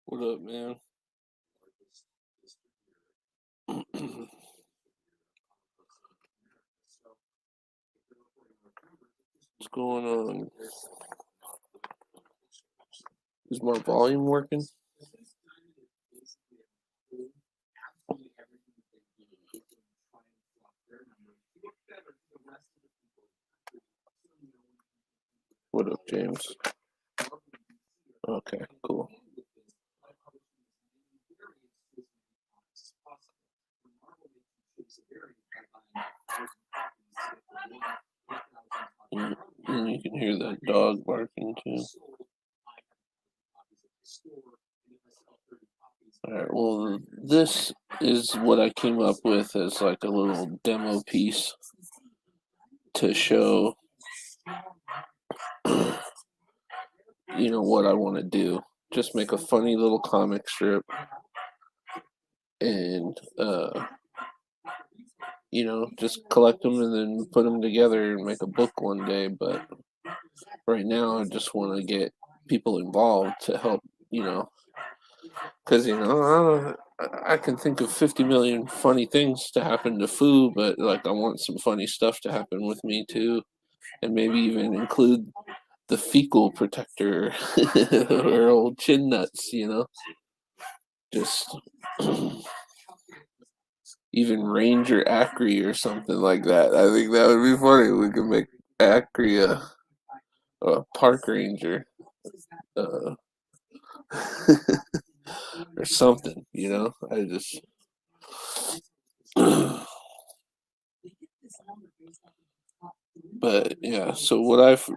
What up, man? What's going on? Is my volume working? What up, James? Okay, cool. And you can hear that dog barking too. Alright, well, this is what I came up with as like a little demo piece to show, what I want to do. Just make a funny little comic strip and, just collect them and then put them together and make a book one day. But right now, I just want to get people involved to help, because I can think of 50 million funny things to happen to Foo, but like I want some funny stuff to happen with me too, and maybe even include the fecal protector or old chin nuts, just even Ranger Acri or something like that. I think that would be funny. We could make Acri a park ranger. Uh, or something, I just but yeah, so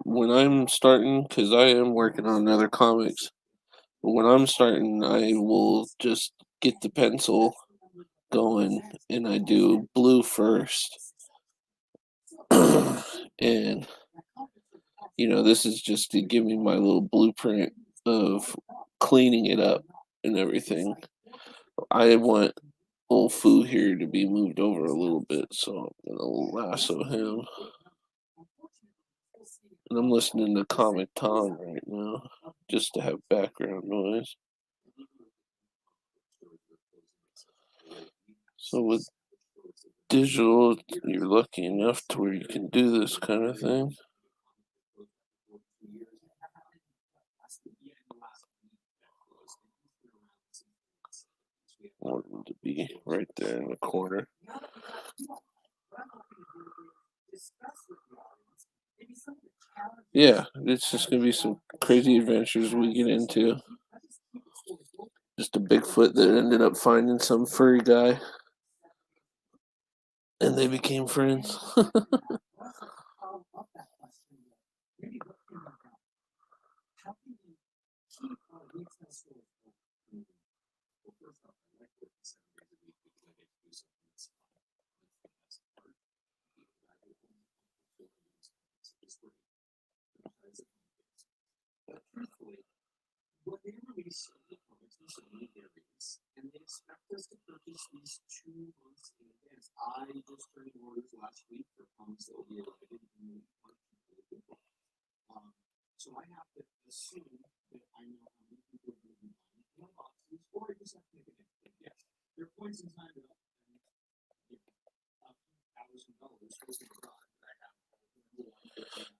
when I'm starting, because I am working on other comics, but when I'm starting, I will just get the pencil going and I do blue first. And this is just to give me my little blueprint of cleaning it up and everything. I want old Foo here to be moved over a little bit, so I'm gonna lasso him. And I'm listening to Comic Tom right now, just to have background noise. So with digital, you're lucky enough to where you can do this kind of thing. I want them to be right there in the corner. Yeah, it's just gonna be some crazy adventures we get into. Just a Bigfoot that ended up finding some furry guy, and they became friends.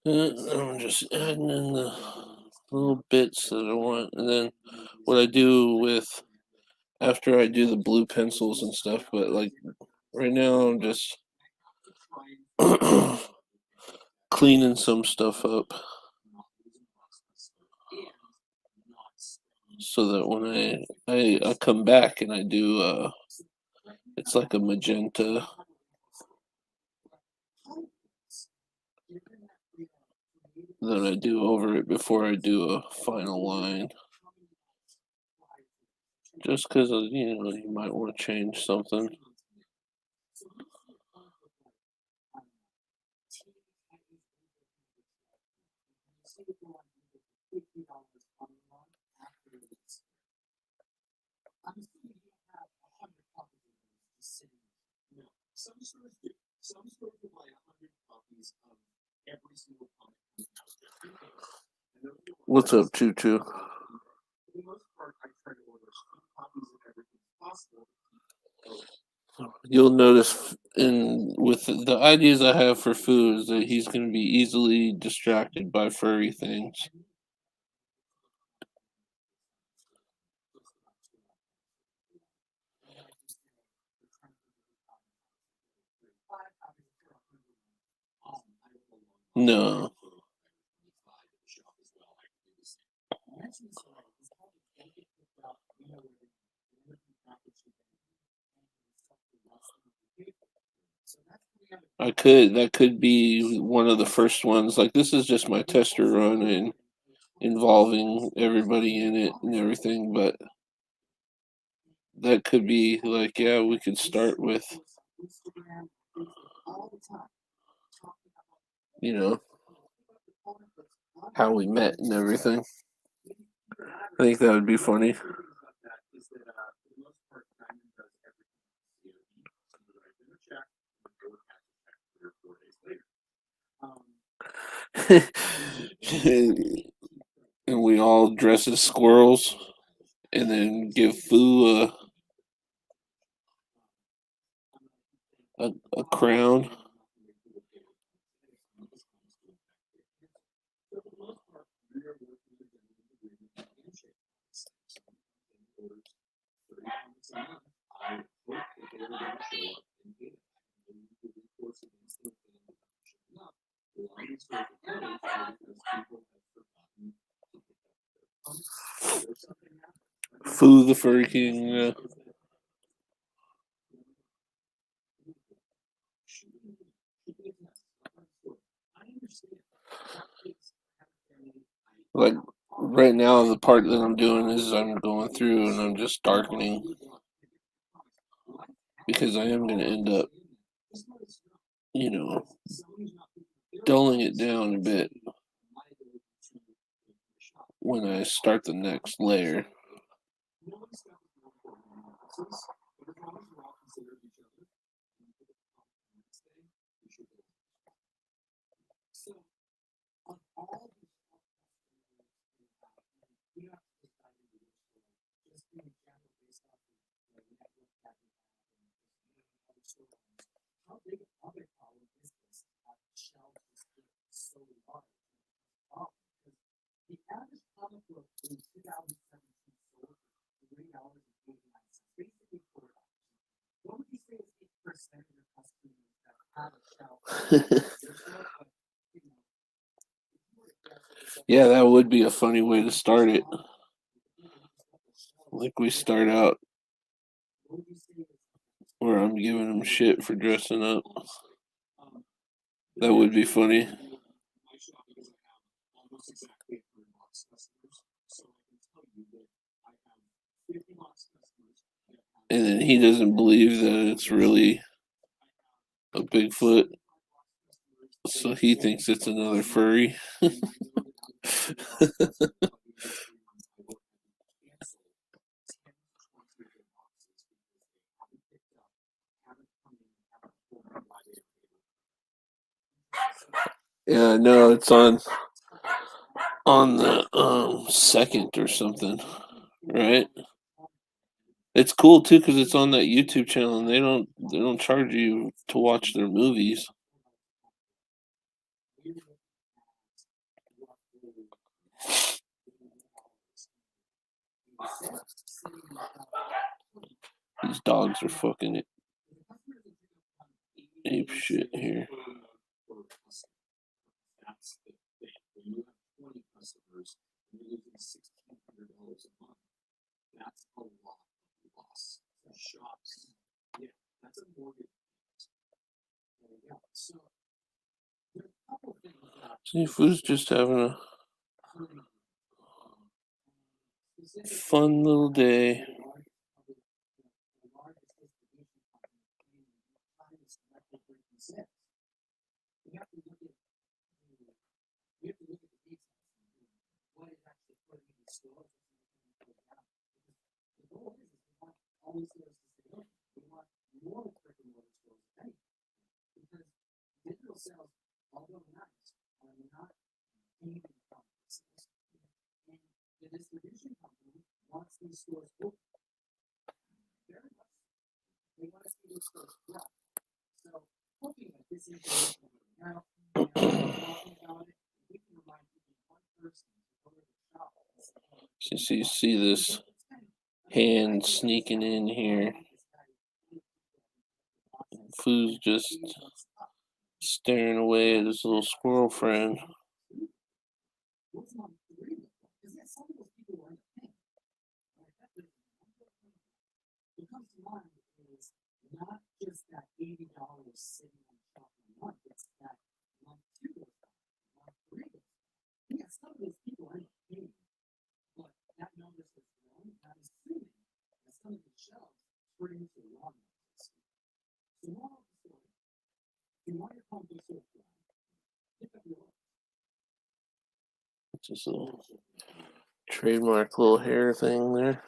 I'm just adding in the little bits that I want, and then what I do with after I do the blue pencils and stuff. But like right now, I'm just cleaning some stuff up so that when I come back and I do it's like a magenta that I do over it before I do a final line. Just because you might want to change something. What's up, Choo? You'll notice in with the ideas I have for food is that he's going to be easily distracted by furry things. No. That could be one of the first ones. Like this is just my tester run and involving everybody in it and everything, but that could be like, yeah, we could start with, you know, how we met and everything. I think that would be funny. And we all dress as squirrels and then give Foo a crown. Foo the Furry King. Like right now, the part that I'm doing is I'm going through and I'm just darkening because I am going to end up, you know, dulling it down a bit when I start the next layer. Yeah, that would be a funny way to start it. Like we start out where I'm giving them shit for dressing up. That would be funny. And then he doesn't believe that it's really a Bigfoot, so he thinks it's another furry. Yeah, no, it's on the second or something, right? It's cool too because it's on that YouTube channel and they don't charge you to watch their movies. These dogs are fucking ape shit here. Seafood's just having a fun little day. So you see this hand sneaking in here. Foo's just staring away at his little squirrel friend. Just a little trademark little hair thing there.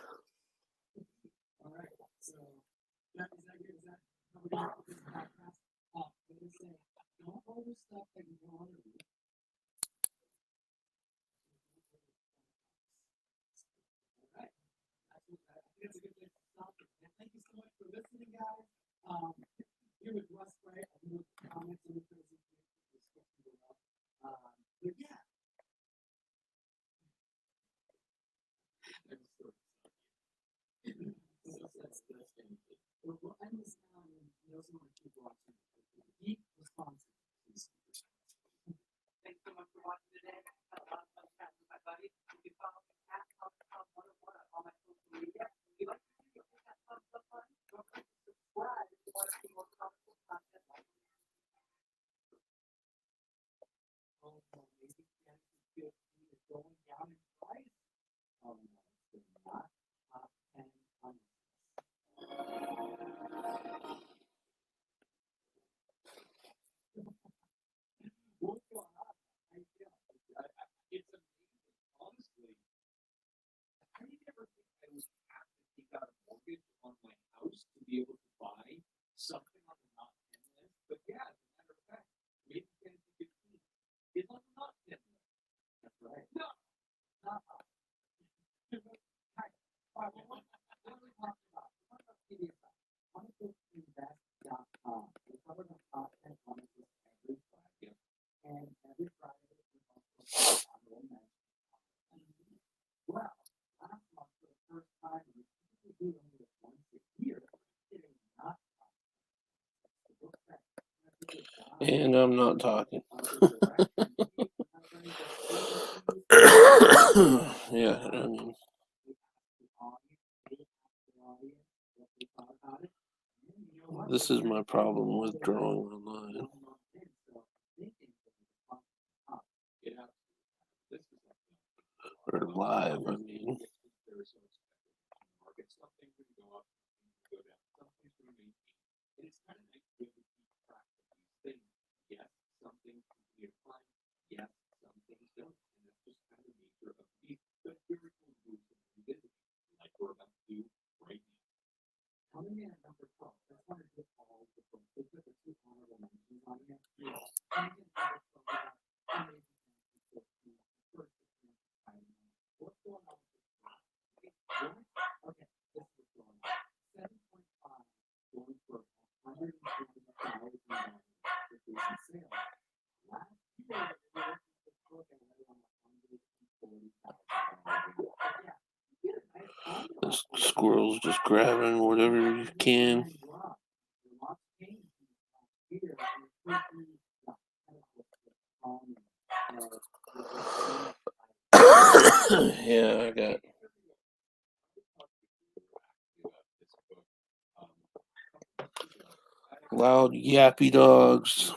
And I'm not talking. Yeah, I mean, this is my problem with drawing online. Or live, I mean. This squirrel's just grabbing whatever you can. Yeah, I got loud yappy dogs.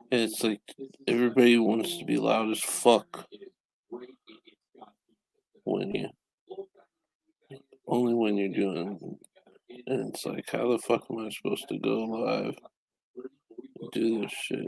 It's like everybody wants to be loud as fuck when you only when you're doing, and it's like, how the fuck am I supposed to go live and do this shit?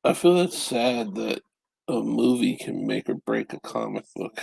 I feel that's sad that a movie can make or break a comic book.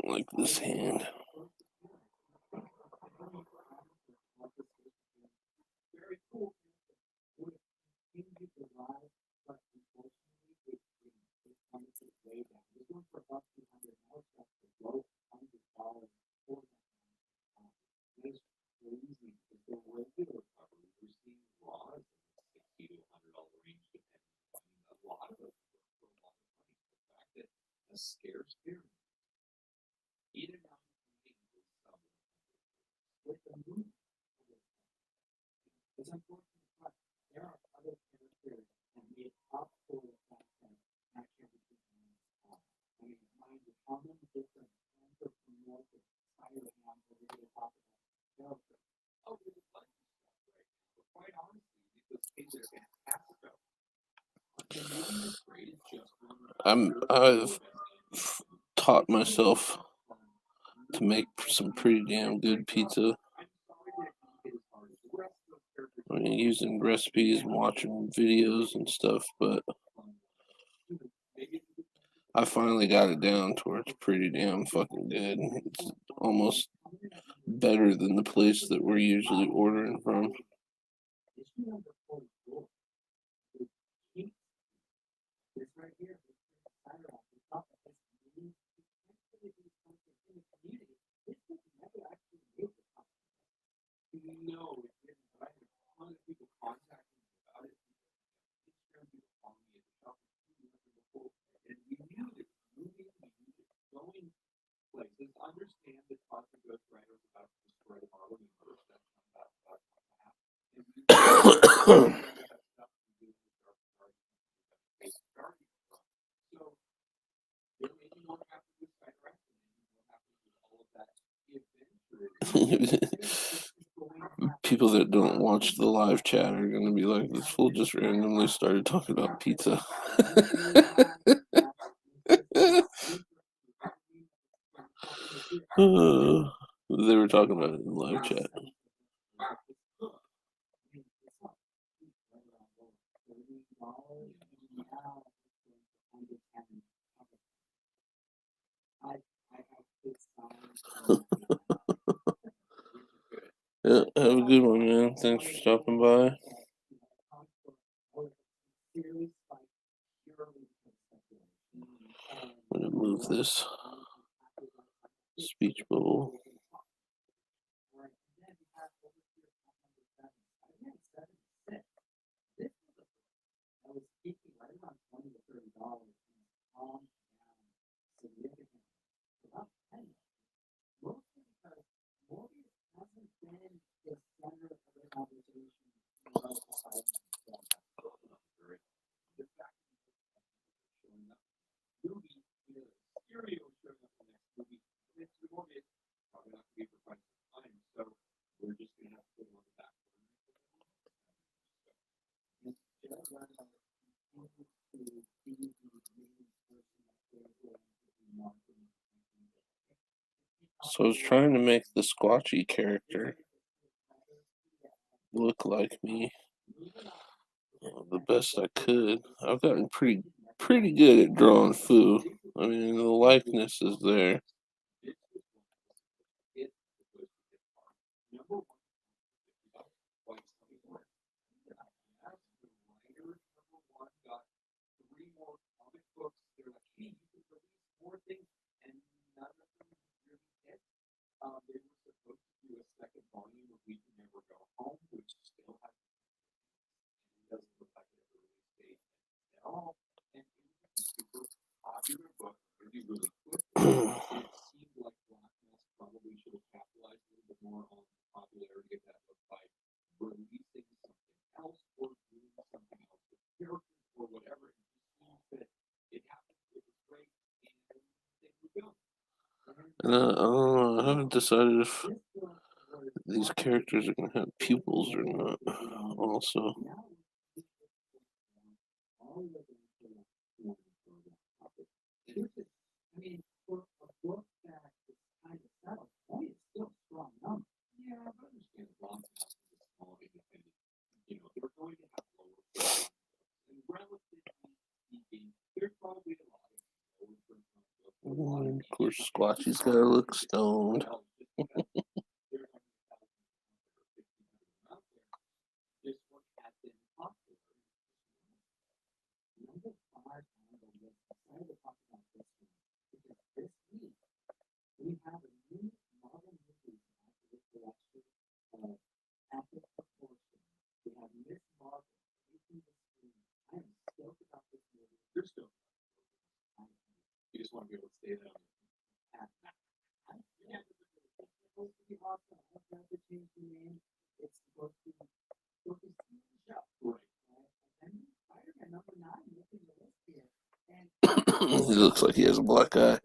Like this hand. I've taught myself to make some pretty damn good pizza. I mean, using recipes and watching videos and stuff, but I finally got it down to where it's pretty damn fucking good. It's almost better than the place that we're usually ordering from. People that don't watch the live chat are gonna be like, this fool just randomly started talking about pizza. They were talking about it in live chat. Yeah, have a good one, man. Thanks for stopping by. I'm gonna move this speech bubble. So I was trying to make the Squatchy character look like me the best I could. I've gotten pretty good at drawing Foo. I mean, the likeness is there. And I don't know, I haven't decided if these characters are going to have pupils or not, also. And of course, Squatchy's got to look stoned. He looks like he has a black eye.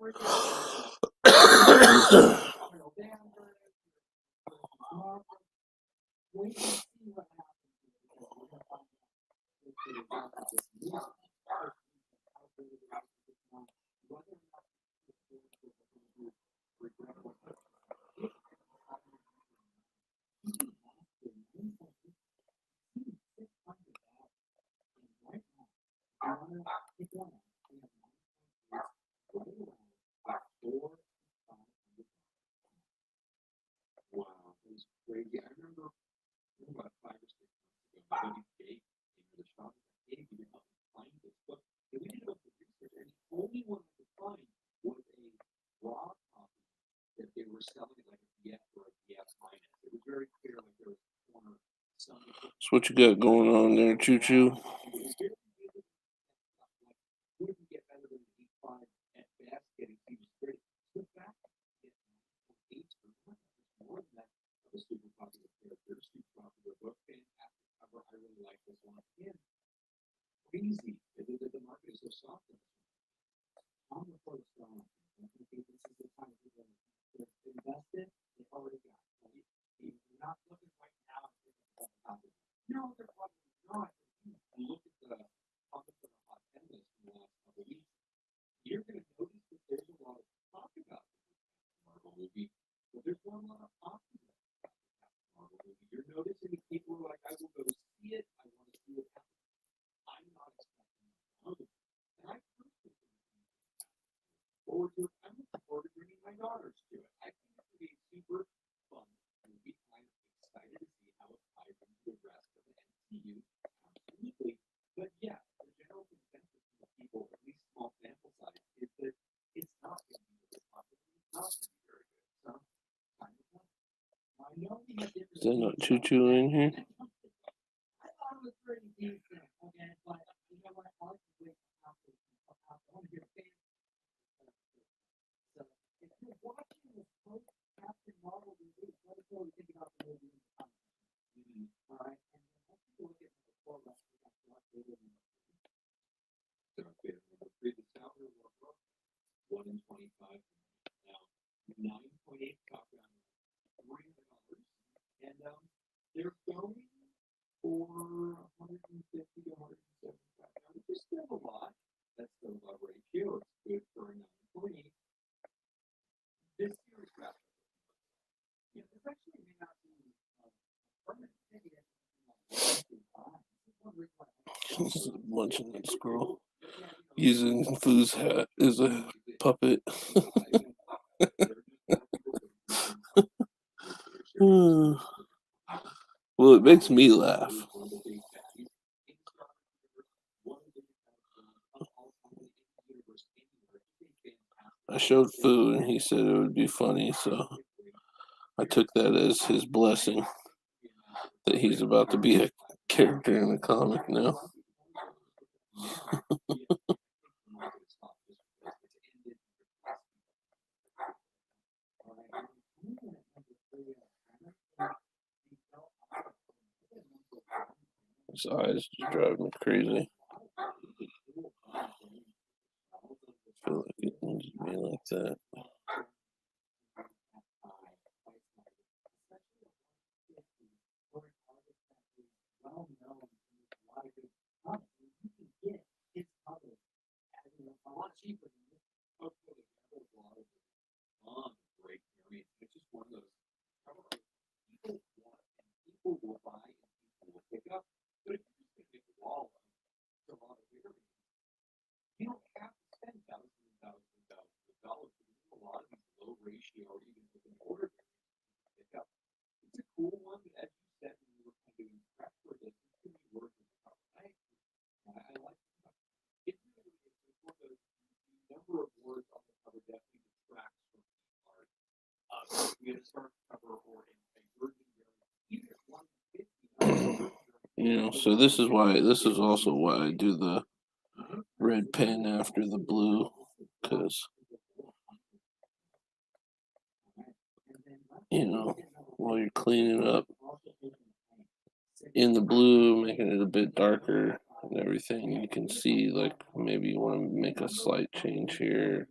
So what you got going on there, Choo Choo? Is there not Choo Choo in here? Munching that squirrel. Using Foo's hat as a puppet. Well, it makes me laugh. I showed Foo and he said it would be funny, so I took that as his blessing that he's about to be a character in a comic now. His eyes just drive me crazy. I feel like it needs to be like that. So this is also why I do the red pen after the blue, because while you're cleaning up in the blue, making it a bit darker and everything, you can see like maybe you want to make a slight change here.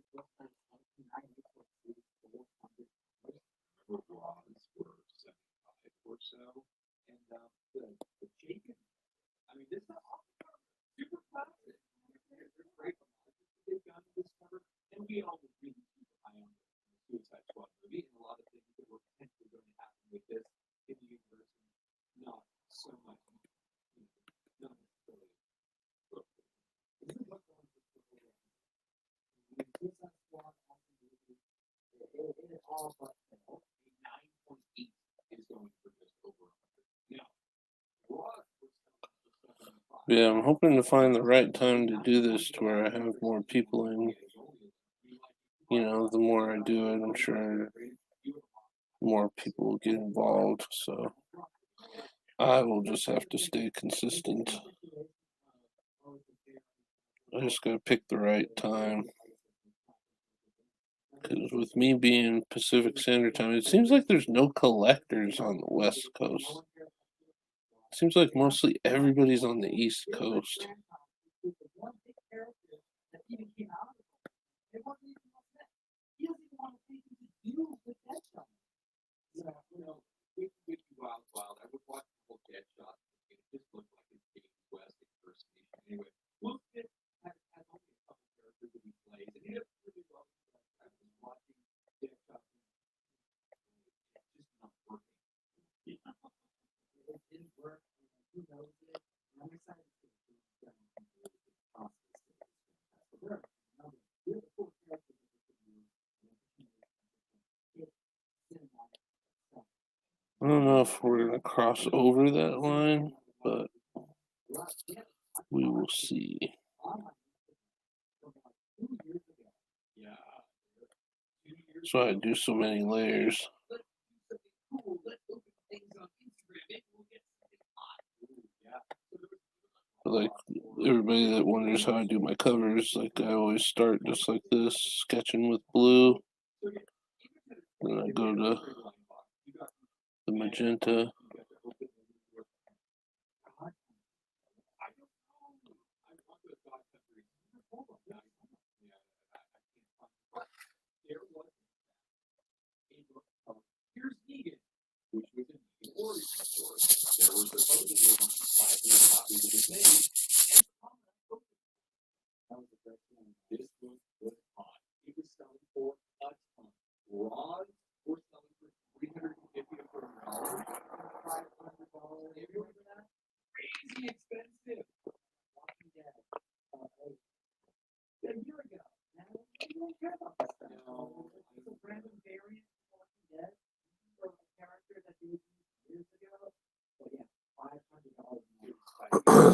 Yeah, I'm hoping to find the right time to do this to where I have more people in. The more I do it, I'm sure more people will get involved. So I will just have to stay consistent. I just gotta pick the right time. Because with me being Pacific Standard Time, it seems like there's no collectors on the West Coast. It seems like mostly everybody's on the East Coast. I don't know if we're going to cross over that line, but we will see. So I do so many layers. Like everybody that wonders how I do my covers, like I always start just like this, sketching with blue. Then I go to the magenta.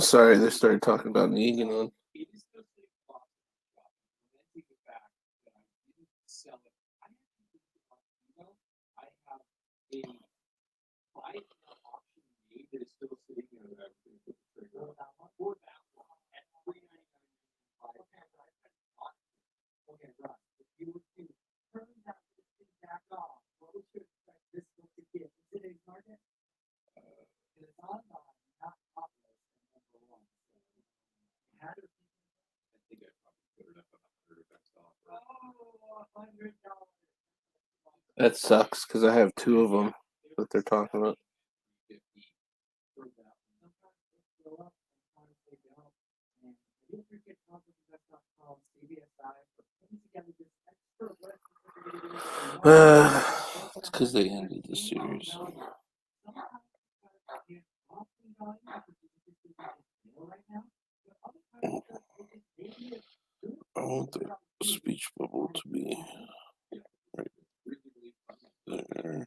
Sorry, they started talking about Negan on. That sucks because I have two of them that they're talking about. It's because they ended the series. I want the speech bubble to be right there.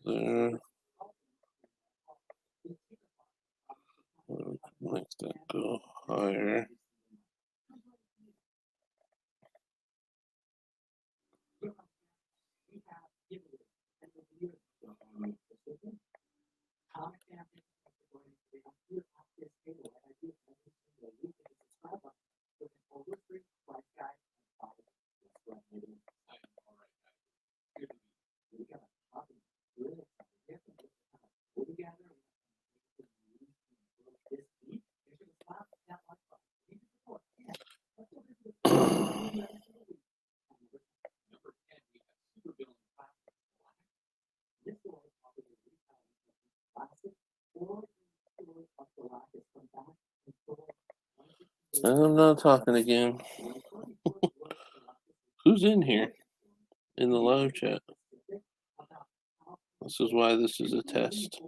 There. Make that go higher. I'm not talking again. Who's in here? In the live chat. This is why this is a test.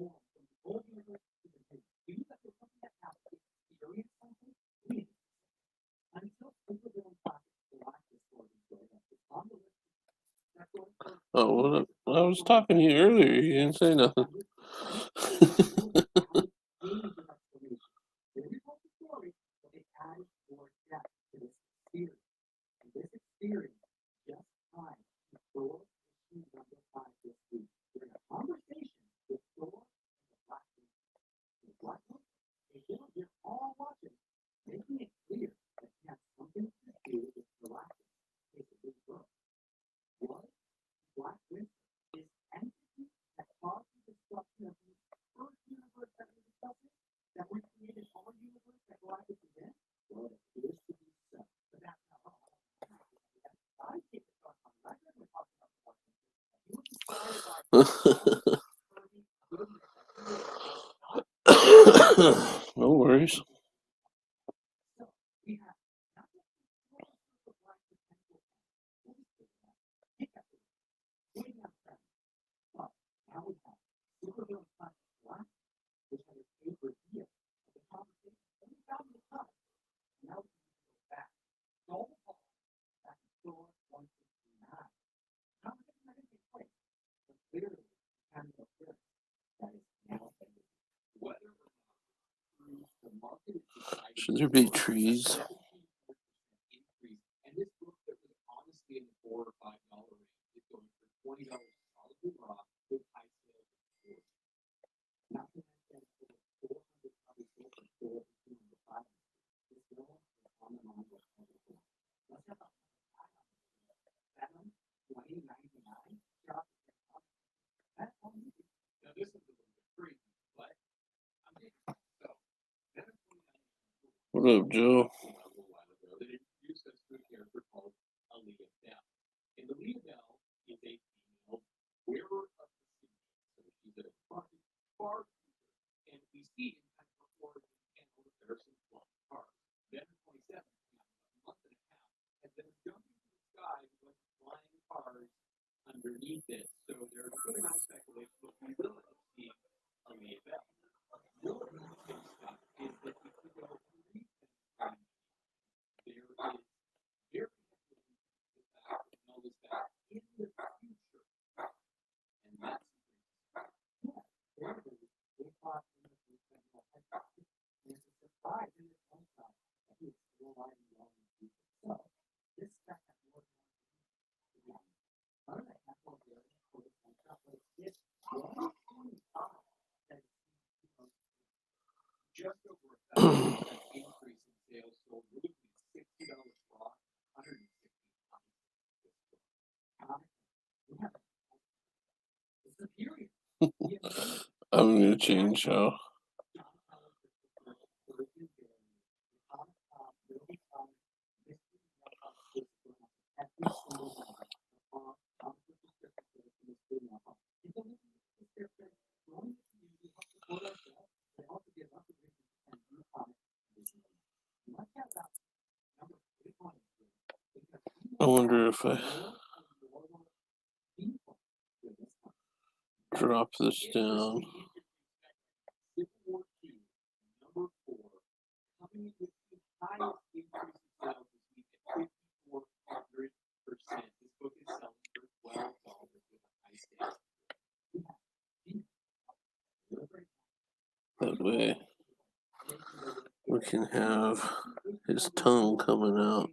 Oh, well, I was talking to you earlier. You didn't say nothing. No worries. Should there be trees? What up, Joe? I'm gonna change how. I wonder if I drop this down. That way we can have his tongue coming out.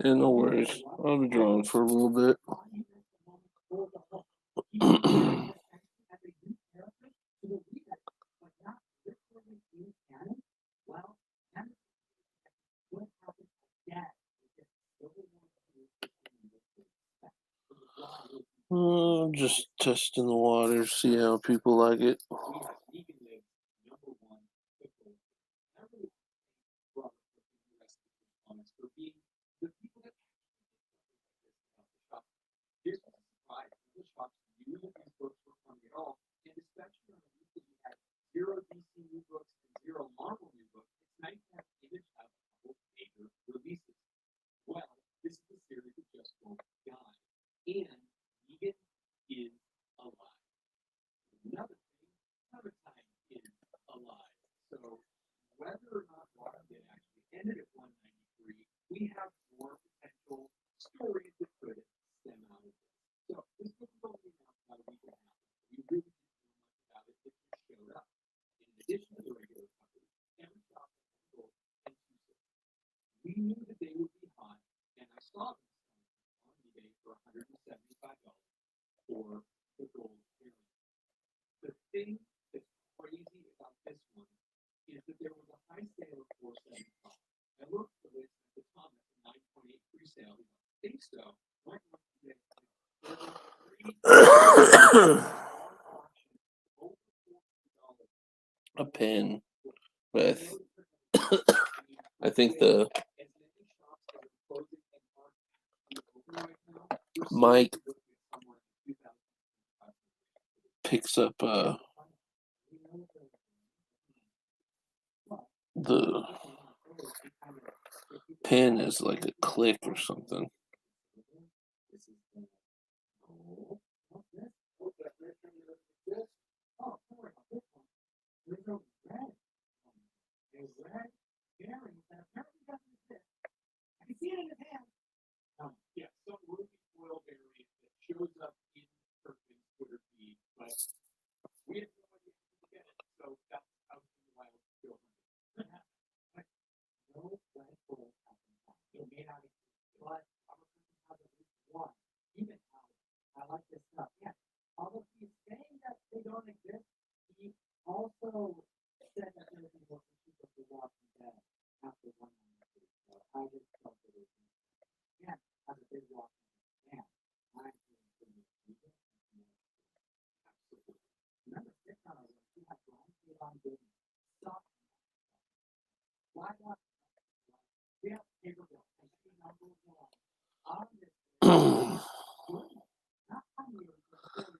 And no worries, I'll be drawing for a little bit. Just testing the water, see how people like it. A pen with I think the mic picks up the pen is like a click or something.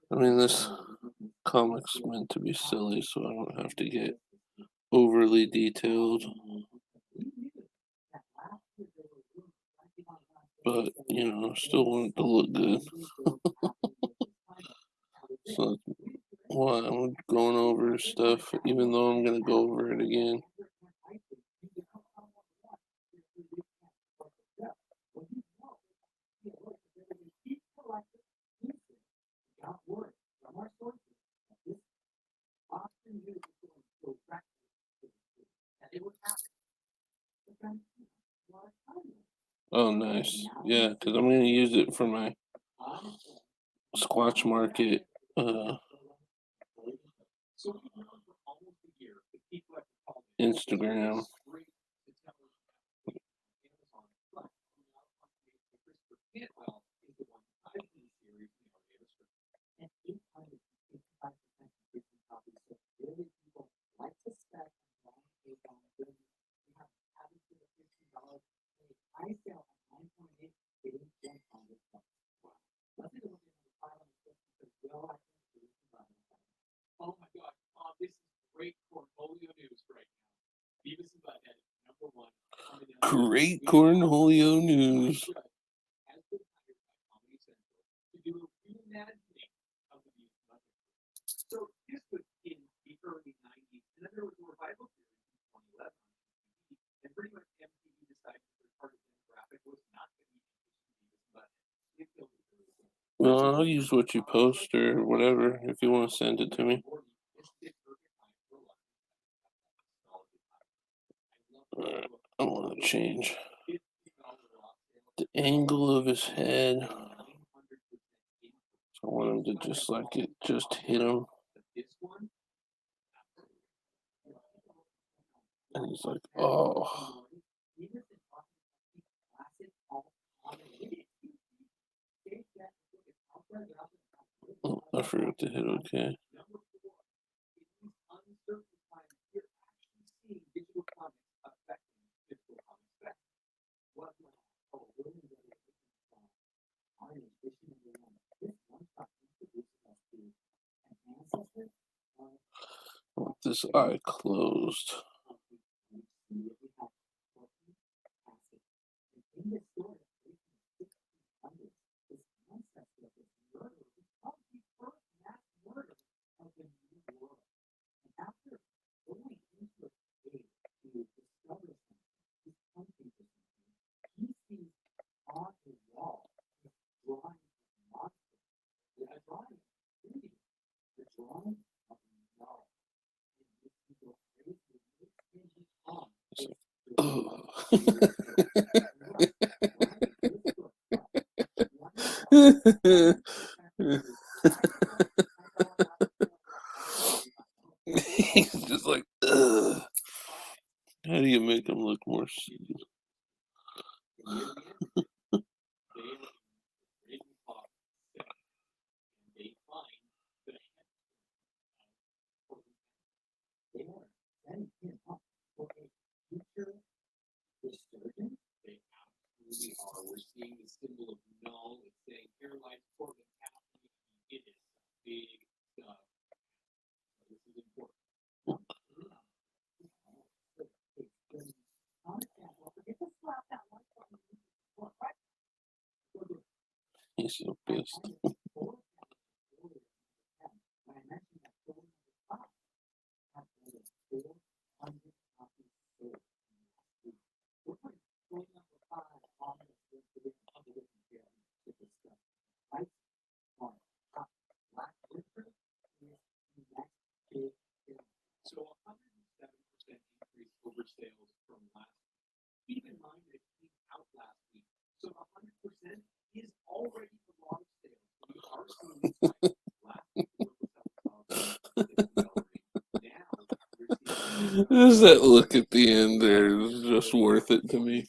I mean, this comic's meant to be silly, so I don't have to get overly detailed. But, you know, still want it to look good. So that's why I'm going over stuff, even though I'm going to go over it again. Oh, nice. Yeah, because I'm going to use it for my Squatch Market Instagram. Great cornholio news. Well, I'll use what you post or whatever if you want to send it to me. Alright, I want to change the angle of his head. So I want him to just like it, just hit him. And he's like, oh. Oh, I forgot to hit OK. I want this eye closed. Oh. He's just like, ugh. How do you make him look more serious? He's so pissed. Just that look at the end there is just worth it to me.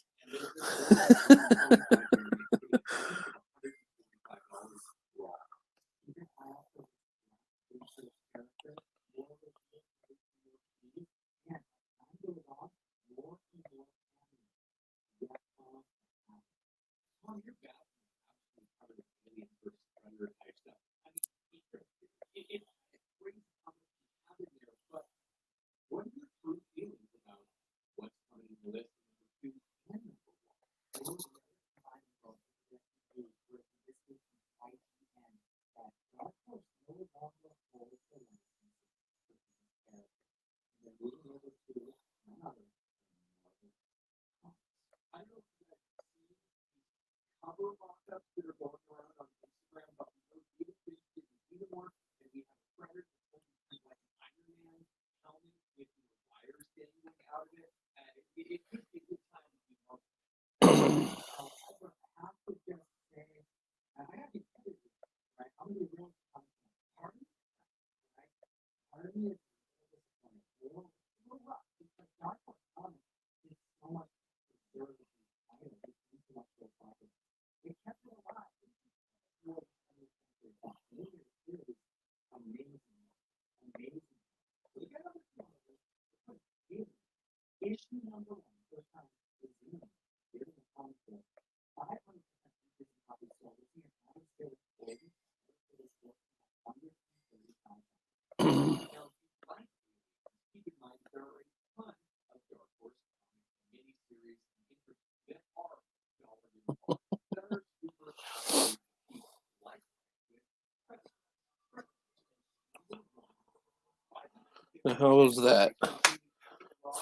How was that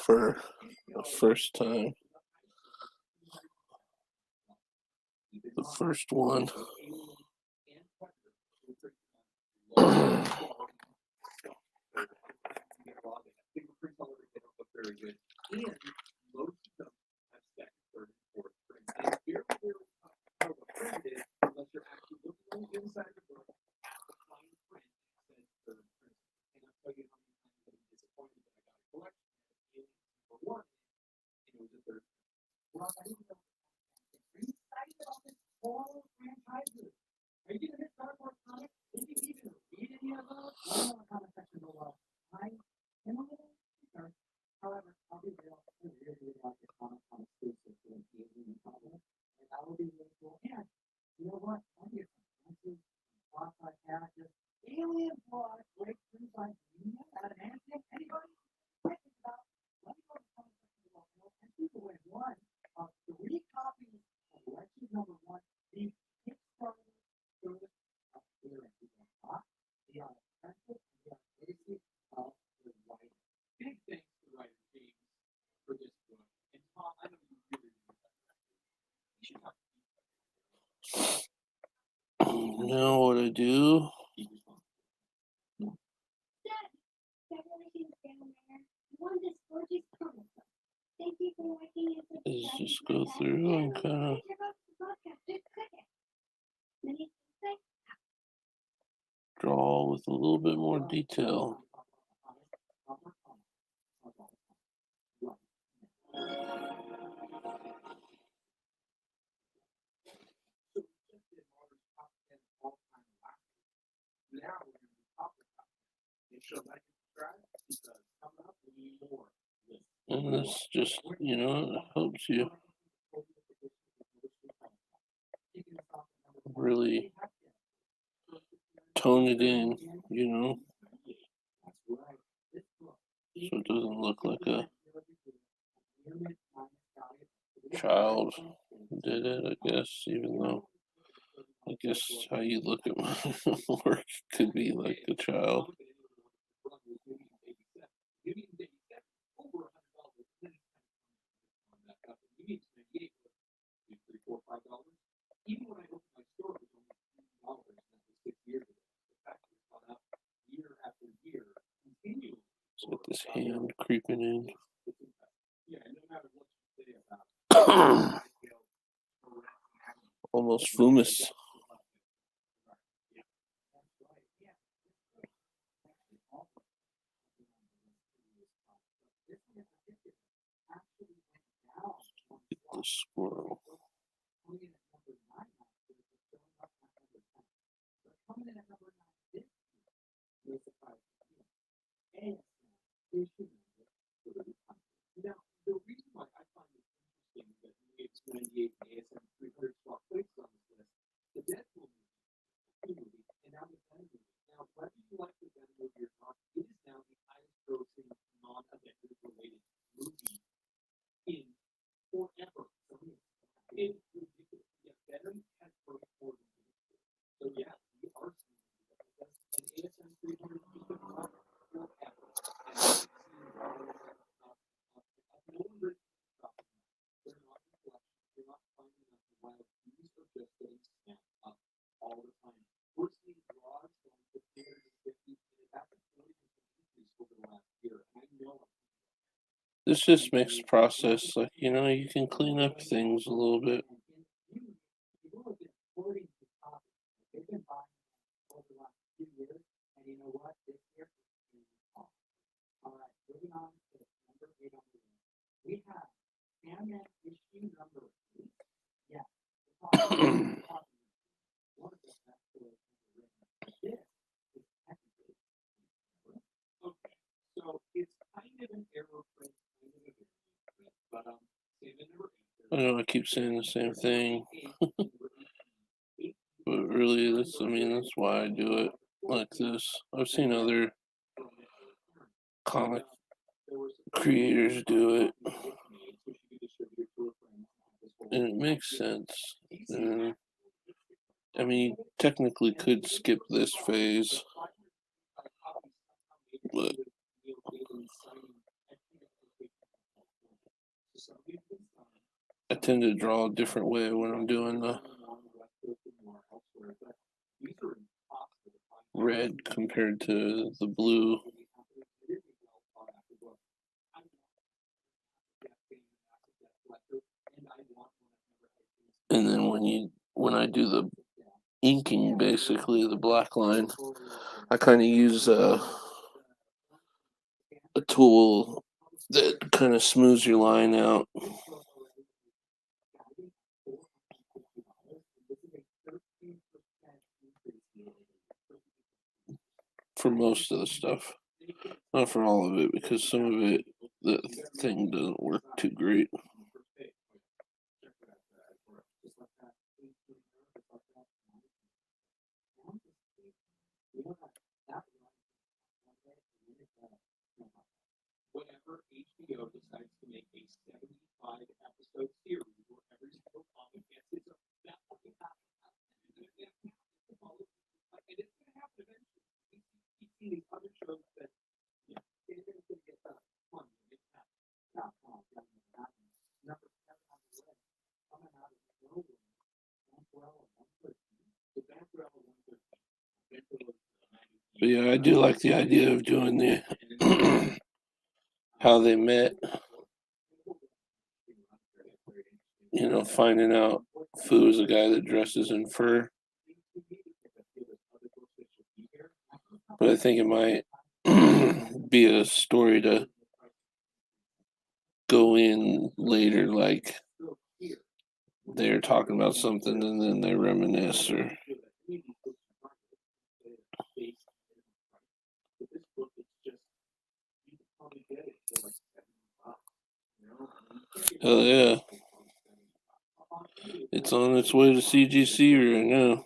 for the first time? The first one. Now what I do is just go through and kind of draw with a little bit more detail. And this just, helps you really tone it in, so it doesn't look like a child did it, I guess, even though I guess how you look at my work could be like a child. Let's get this hand creeping in. Almost fumus. the squirrel. This just makes the process like, you can clean up things a little bit. I know I keep saying the same thing, but really, that's why I do it like this. I've seen other comic creators do it, and it makes sense. And, you technically could skip this phase, but I tend to draw a different way when I'm doing the red compared to the blue. And then when I do the inking, basically the black line, I kind of use a tool that kind of smooths your line out for most of the stuff. Not for all of it, because some of it, the thing doesn't work too great. But yeah, I do like the idea of doing the how they met. Finding out Foo is a guy that dresses in fur. But I think it might be a story to go in later, like they're talking about something and then they reminisce, or hell yeah, it's on its way to CGC right now.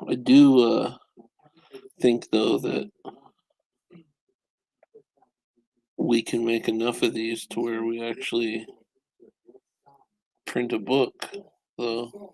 I do think though that we can make enough of these to where we actually print a book, though.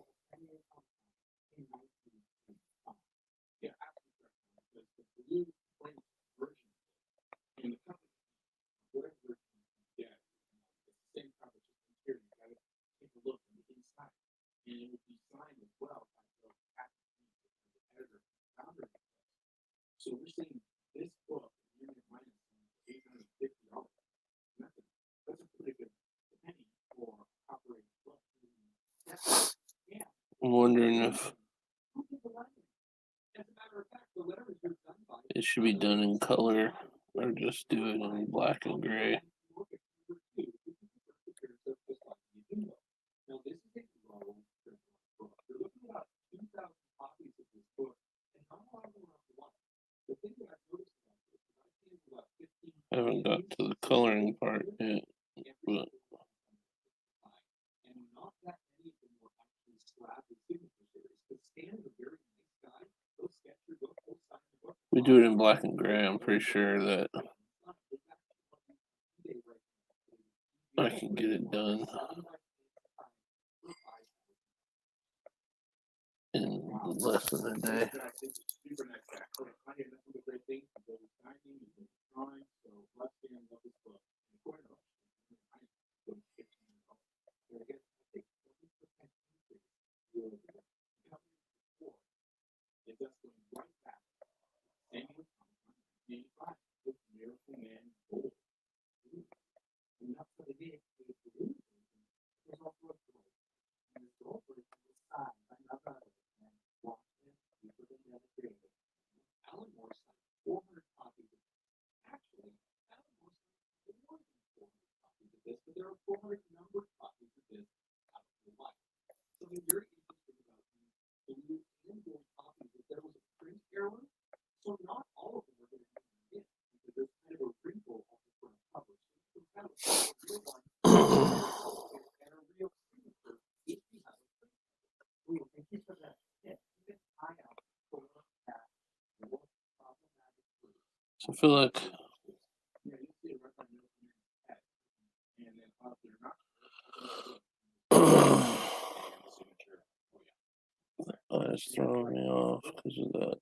I'm wondering if it should be done in color or just do it in black and gray. I haven't got to the coloring part yet, but we do it in black and gray. I'm pretty sure that I can get it done in less than a day. So I feel like it's throwing me off because of that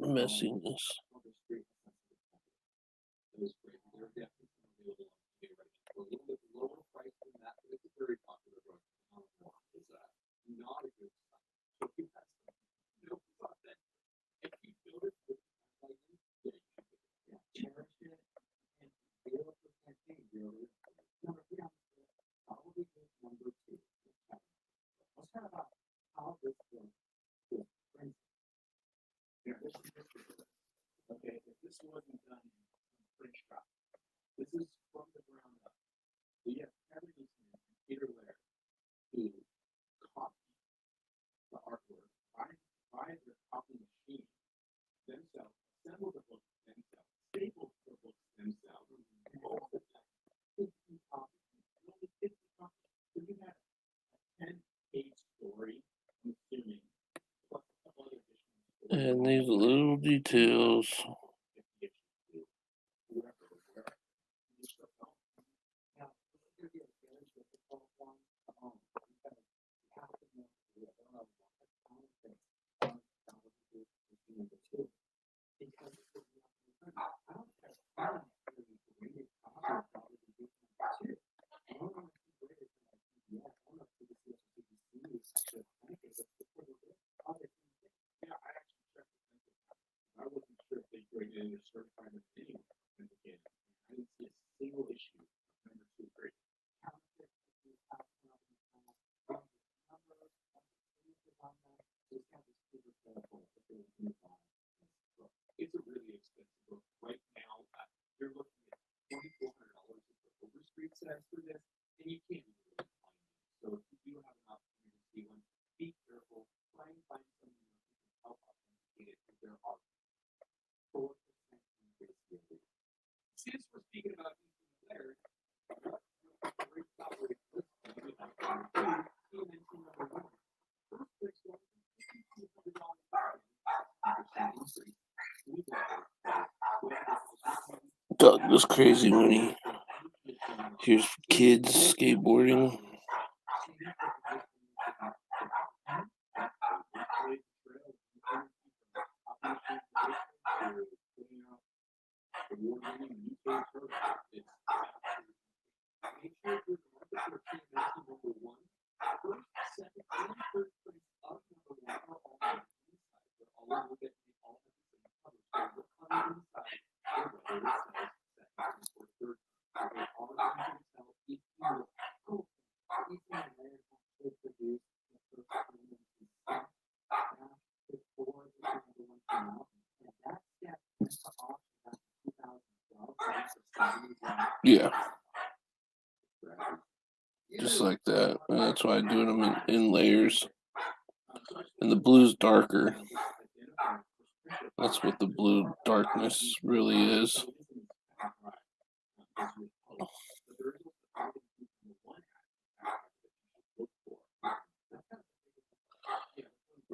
messiness. And these little details. Doug was crazy when he hears kids skateboarding. Yeah, just like that. And that's why I do them in layers. And the blue's darker. That's what the blue darkness really is.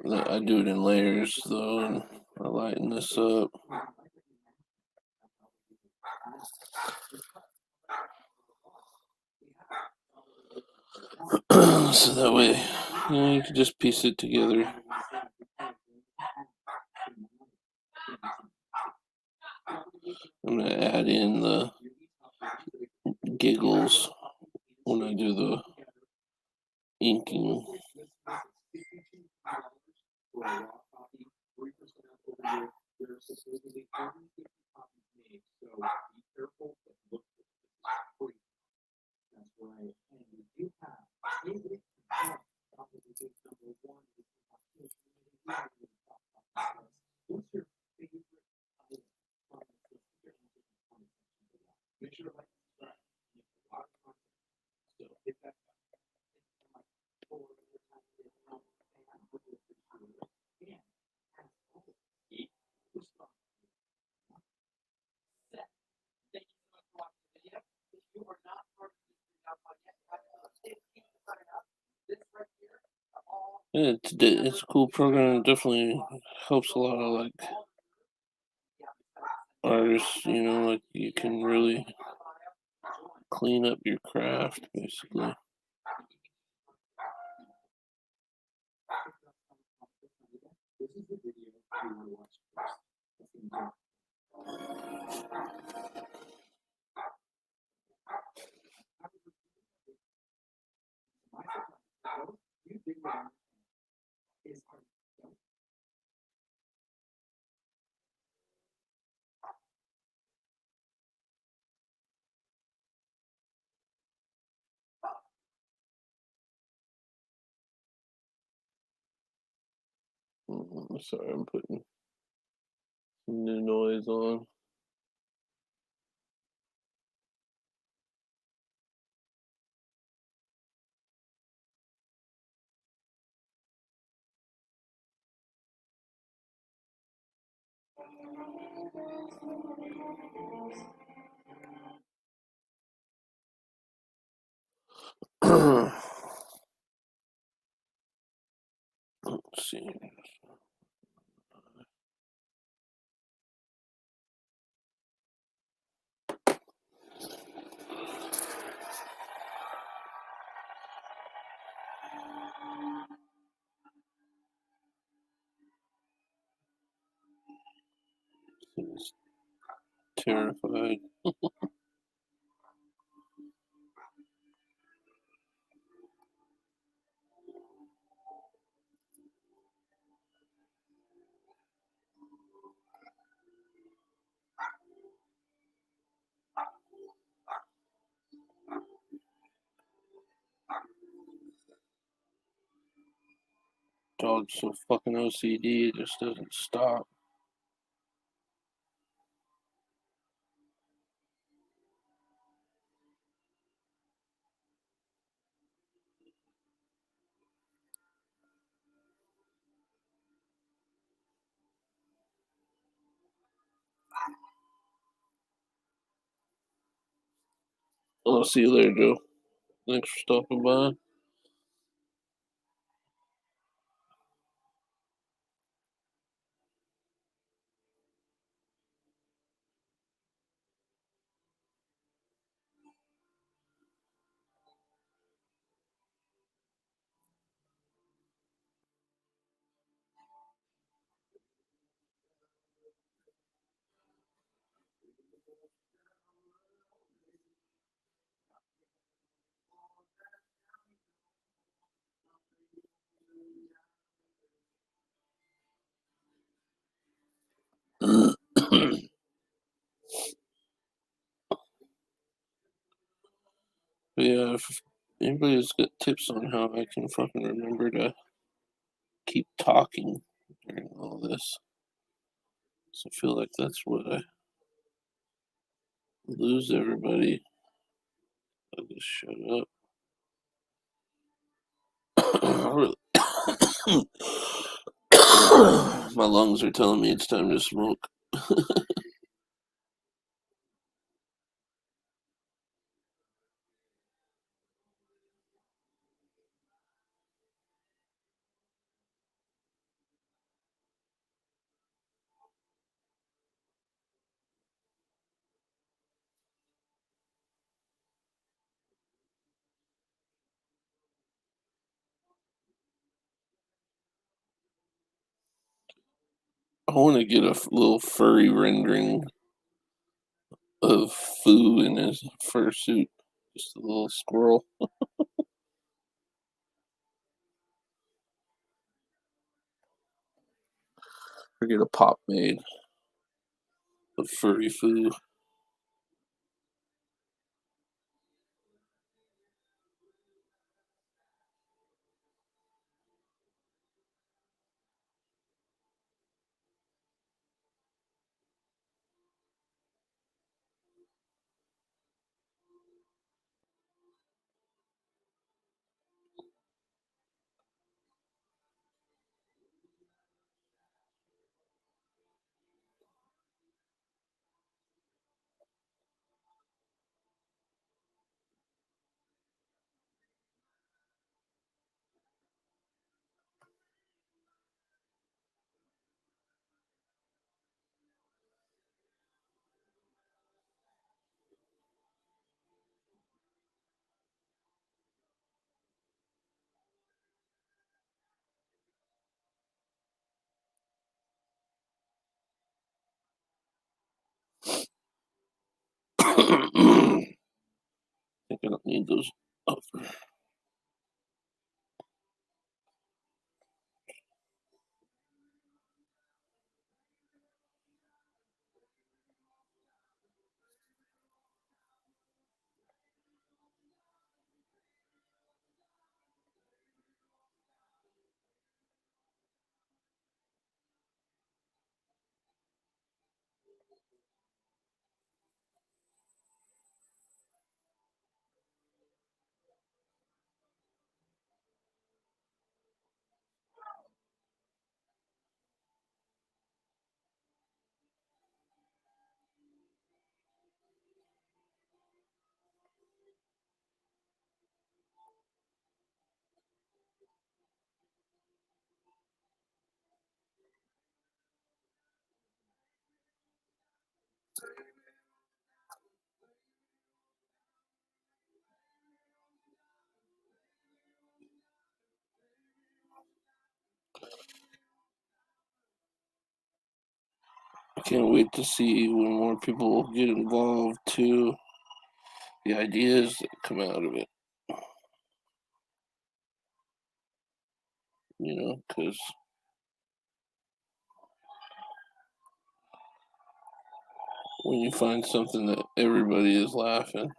I do it in layers though, and I lighten this up. So that way, you can just piece it together. I'm gonna add in the giggles when I do the inking. Yeah, it's a cool program. It definitely helps a lot of like artists. Like you can really clean up your craft, basically. Sorry, I'm putting some new noise on. Let's see. He's terrified. Dog's so fucking OCD, it just doesn't stop. I'll see you later, Joe. Thanks for stopping by. But yeah, if anybody's got tips on how I can fucking remember to keep talking during all this, so I feel like that's what I lose everybody. I'll just shut up. My lungs are telling me it's time to smoke. I want to get a little furry rendering of Foo in his fursuit. Just a little squirrel. Or get a pop made of furry Foo. I think I don't need those up. I can't wait to see when more people get involved too. The ideas that come out of it, because when you find something that everybody is laughing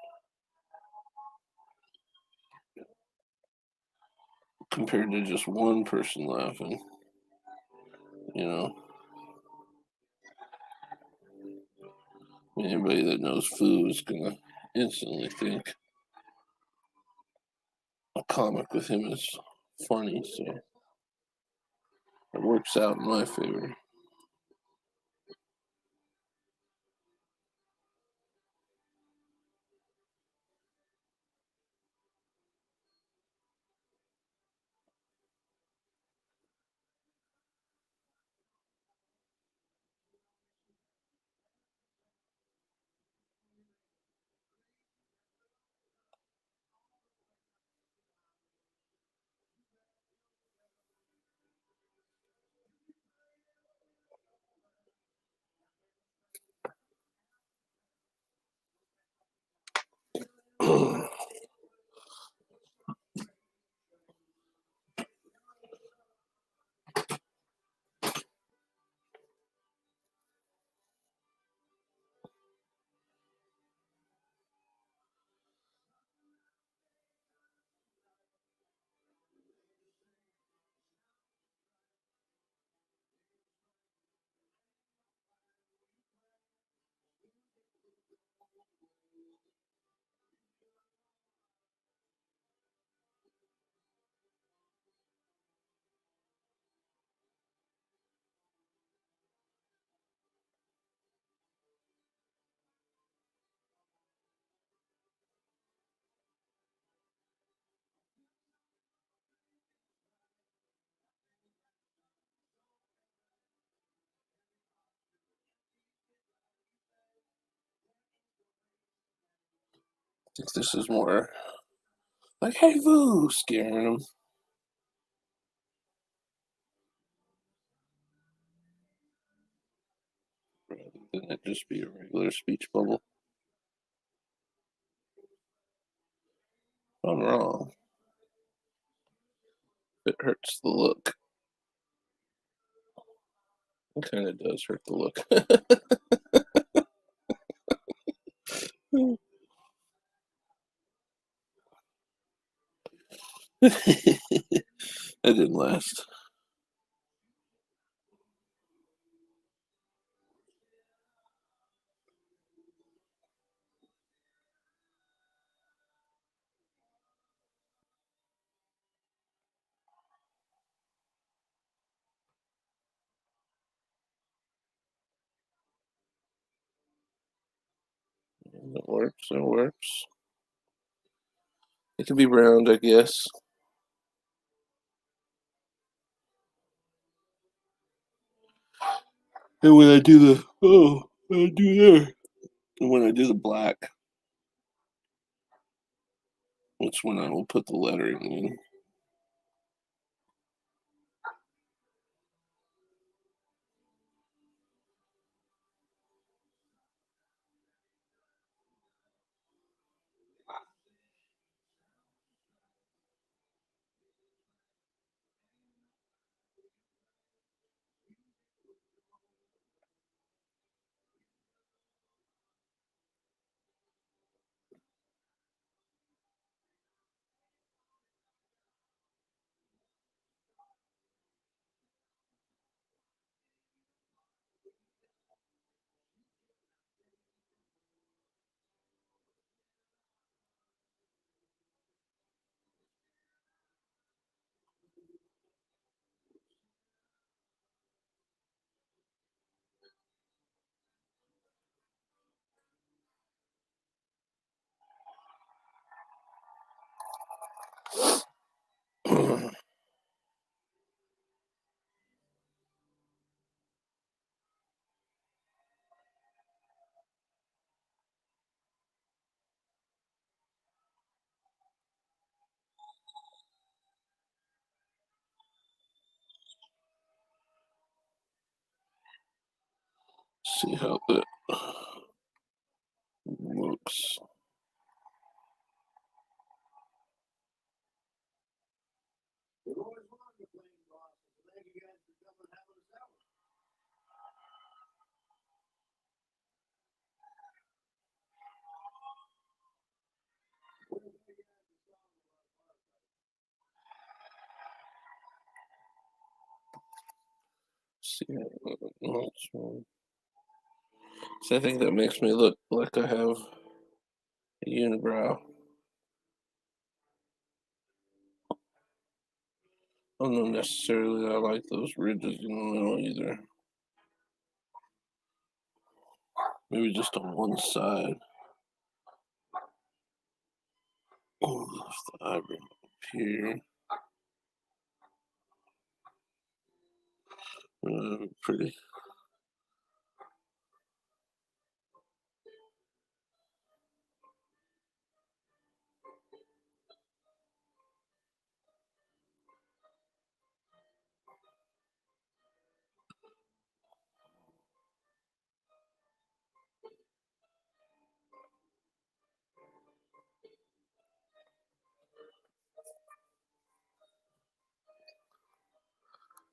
compared to just one person laughing, you know, anybody that knows food is gonna instantly think a comic with him is funny, so it works out in my favor. think this is more like, hey, Boo, scaring them. Rather than it just be a regular speech bubble. If I'm wrong, it hurts the look. It kind of does hurt the look. That didn't last. It works. It works. It can be round, I guess. And when I do the when I do there, and when I do the black, that's when I will put the lettering in. See how that looks. See how that looks. So I think that makes me look like I have a unibrow. I don't know necessarily that I like those ridges in the middle either. Maybe just on one side. Oh, the eyebrow up here. Pretty.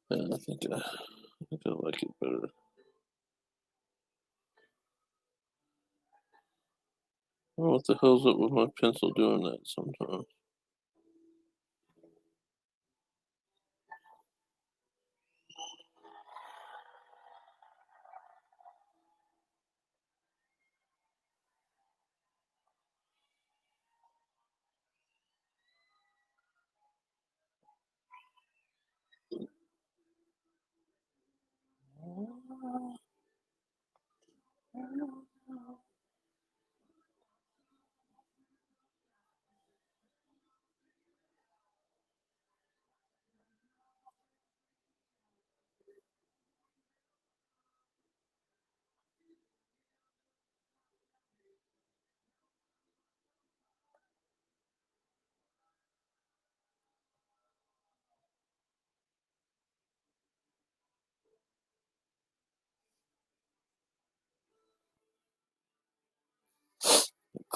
Yeah, I think I like it better. Oh, what the hell's up with my pencil doing that sometimes?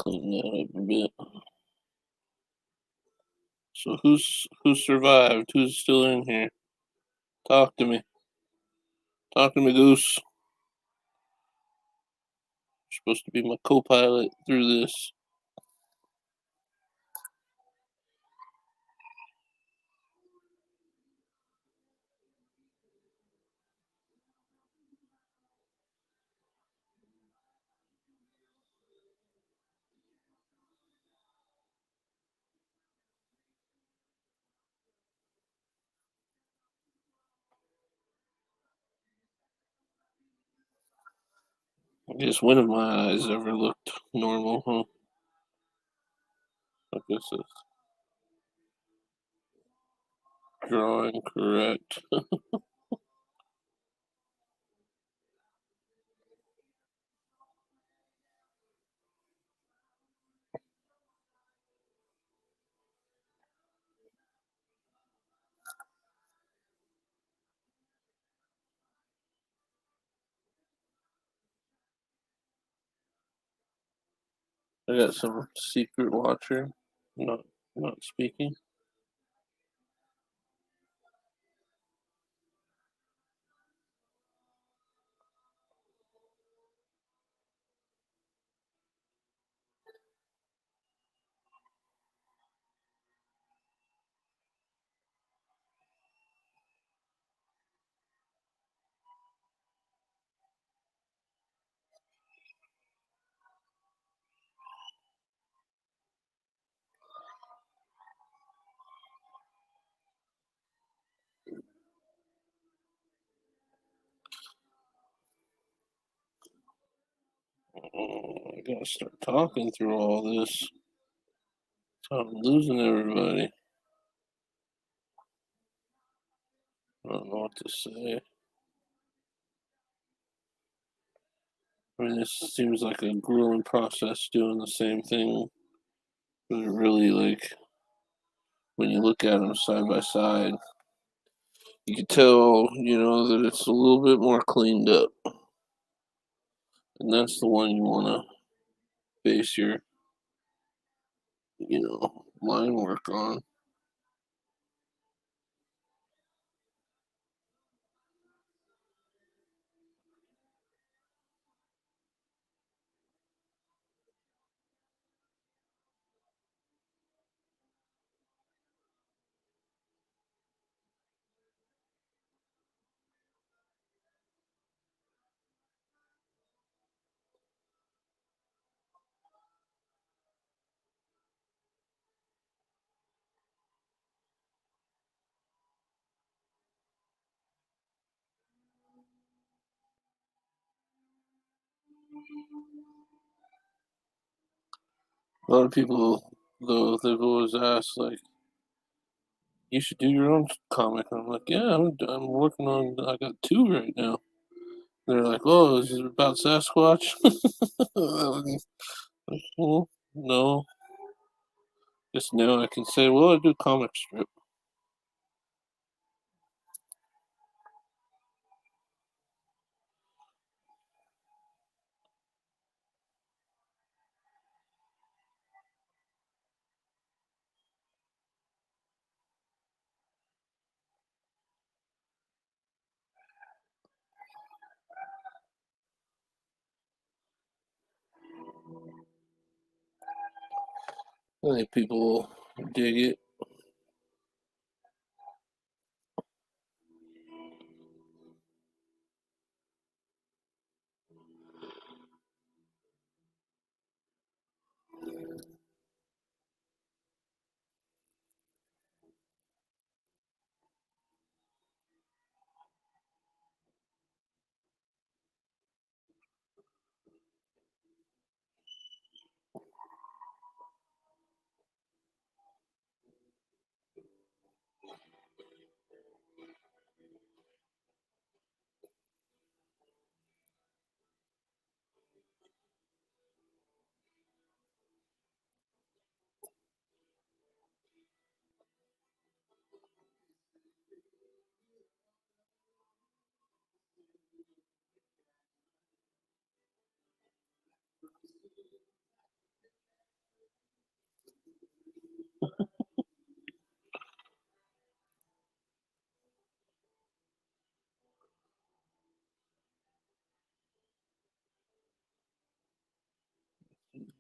Clean that up a bit. So who's survived? Who's still in here? Talk to me. Talk to me, Goose. You're supposed to be my co-pilot through this. I guess one of my eyes ever looked normal, huh? I guess it's drawing correct. I got some secret watcher, not not speaking. I gotta start talking through all this. So I'm losing everybody. I don't know what to say. I mean, this seems like a grueling process doing the same thing. But it really, like, when you look at them side by side, you can tell, that it's a little bit more cleaned up. And that's the one you want to base your, line work on. A lot of people, though, they've always asked, like, you should do your own comic. And I'm like, yeah, I'm working on, I got two right now. They're like, oh, is it about Sasquatch? Well, no. Just now I can say, well, I do comic strip. I think people dig it.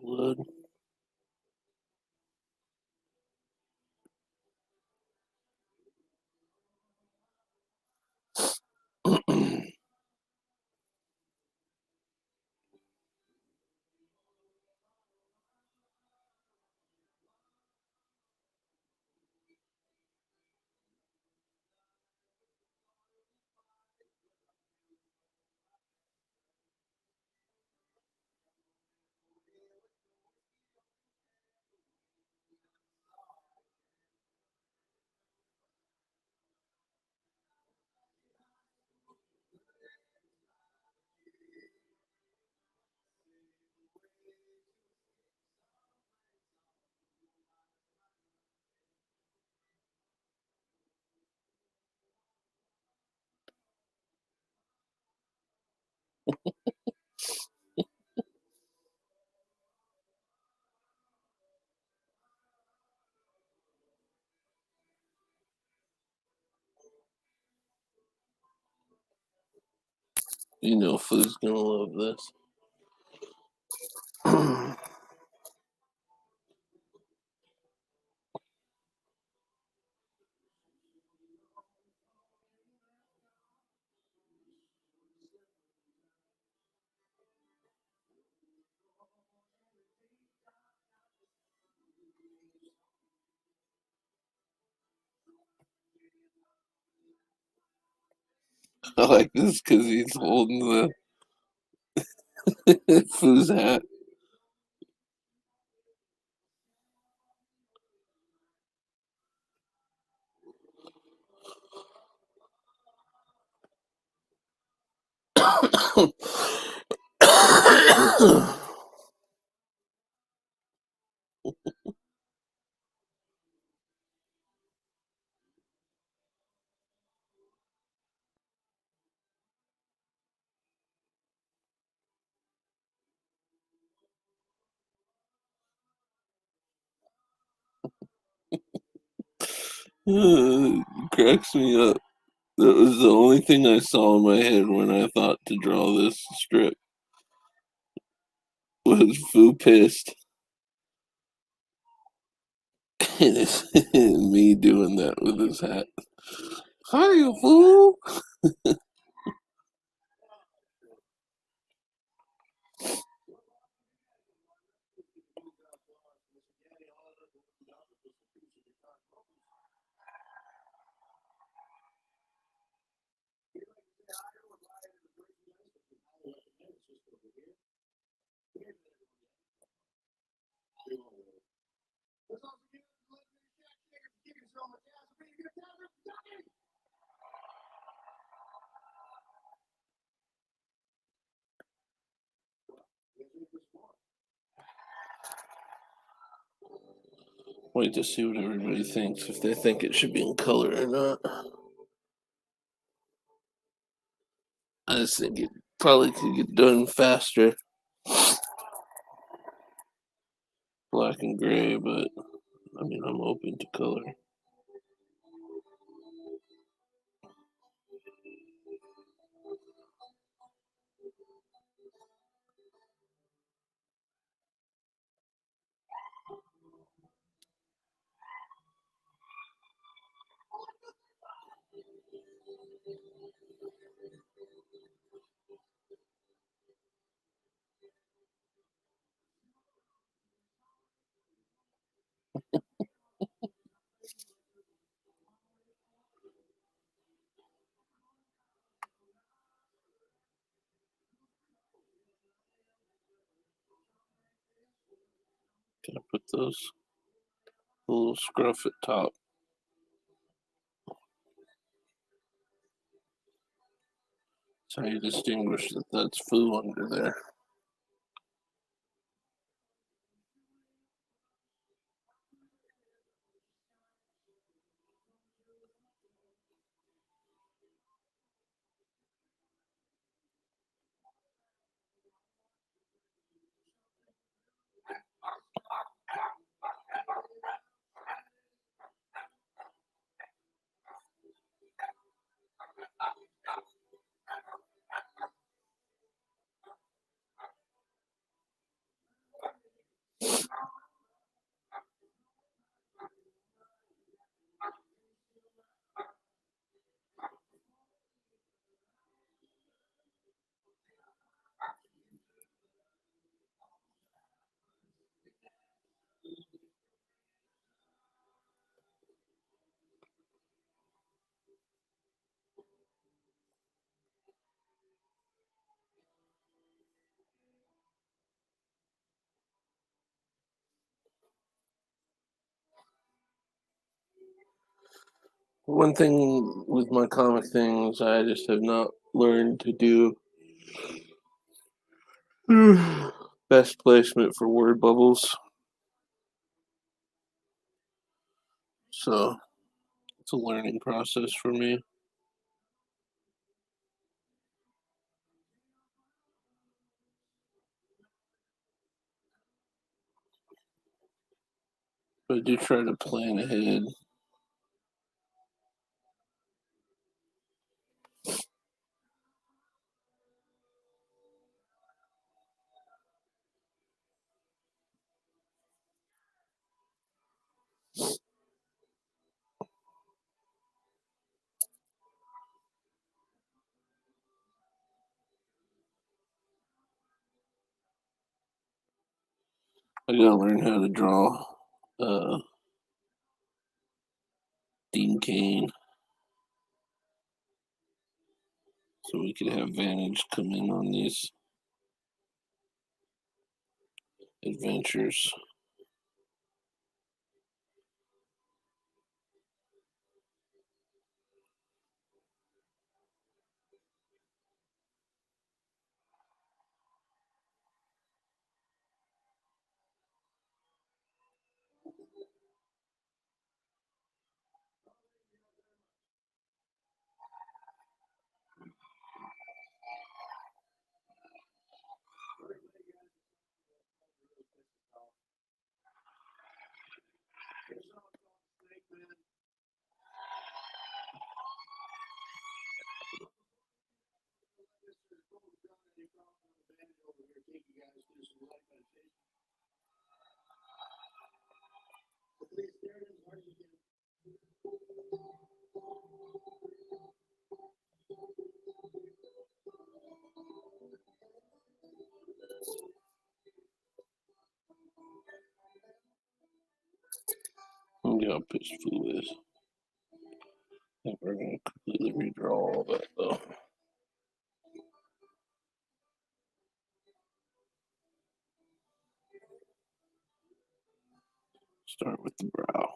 Wood. You know Foo's gonna love this. I like this because he's holding the Foo's hat. It cracks me up. That was the only thing I saw in my head when I thought to draw this strip was Foo pissed. And it's me doing that with his hat. Hi, you fool! Wait to see what everybody thinks, if they think it should be in color or not. I just think it probably could get done faster, black and gray, but I mean, I'm open to color. Can I put those a little scruff at top? So you distinguish that that's Foo under there. One thing with my comic things, I just have not learned to do best placement for word bubbles. So it's a learning process for me. But I do try to plan ahead. I gotta learn how to draw uh, Dean Kane so we could have Vantage come in on these adventures. Yeah, Pitch Foo is. I think we're gonna completely redraw all that though. Start with the brow.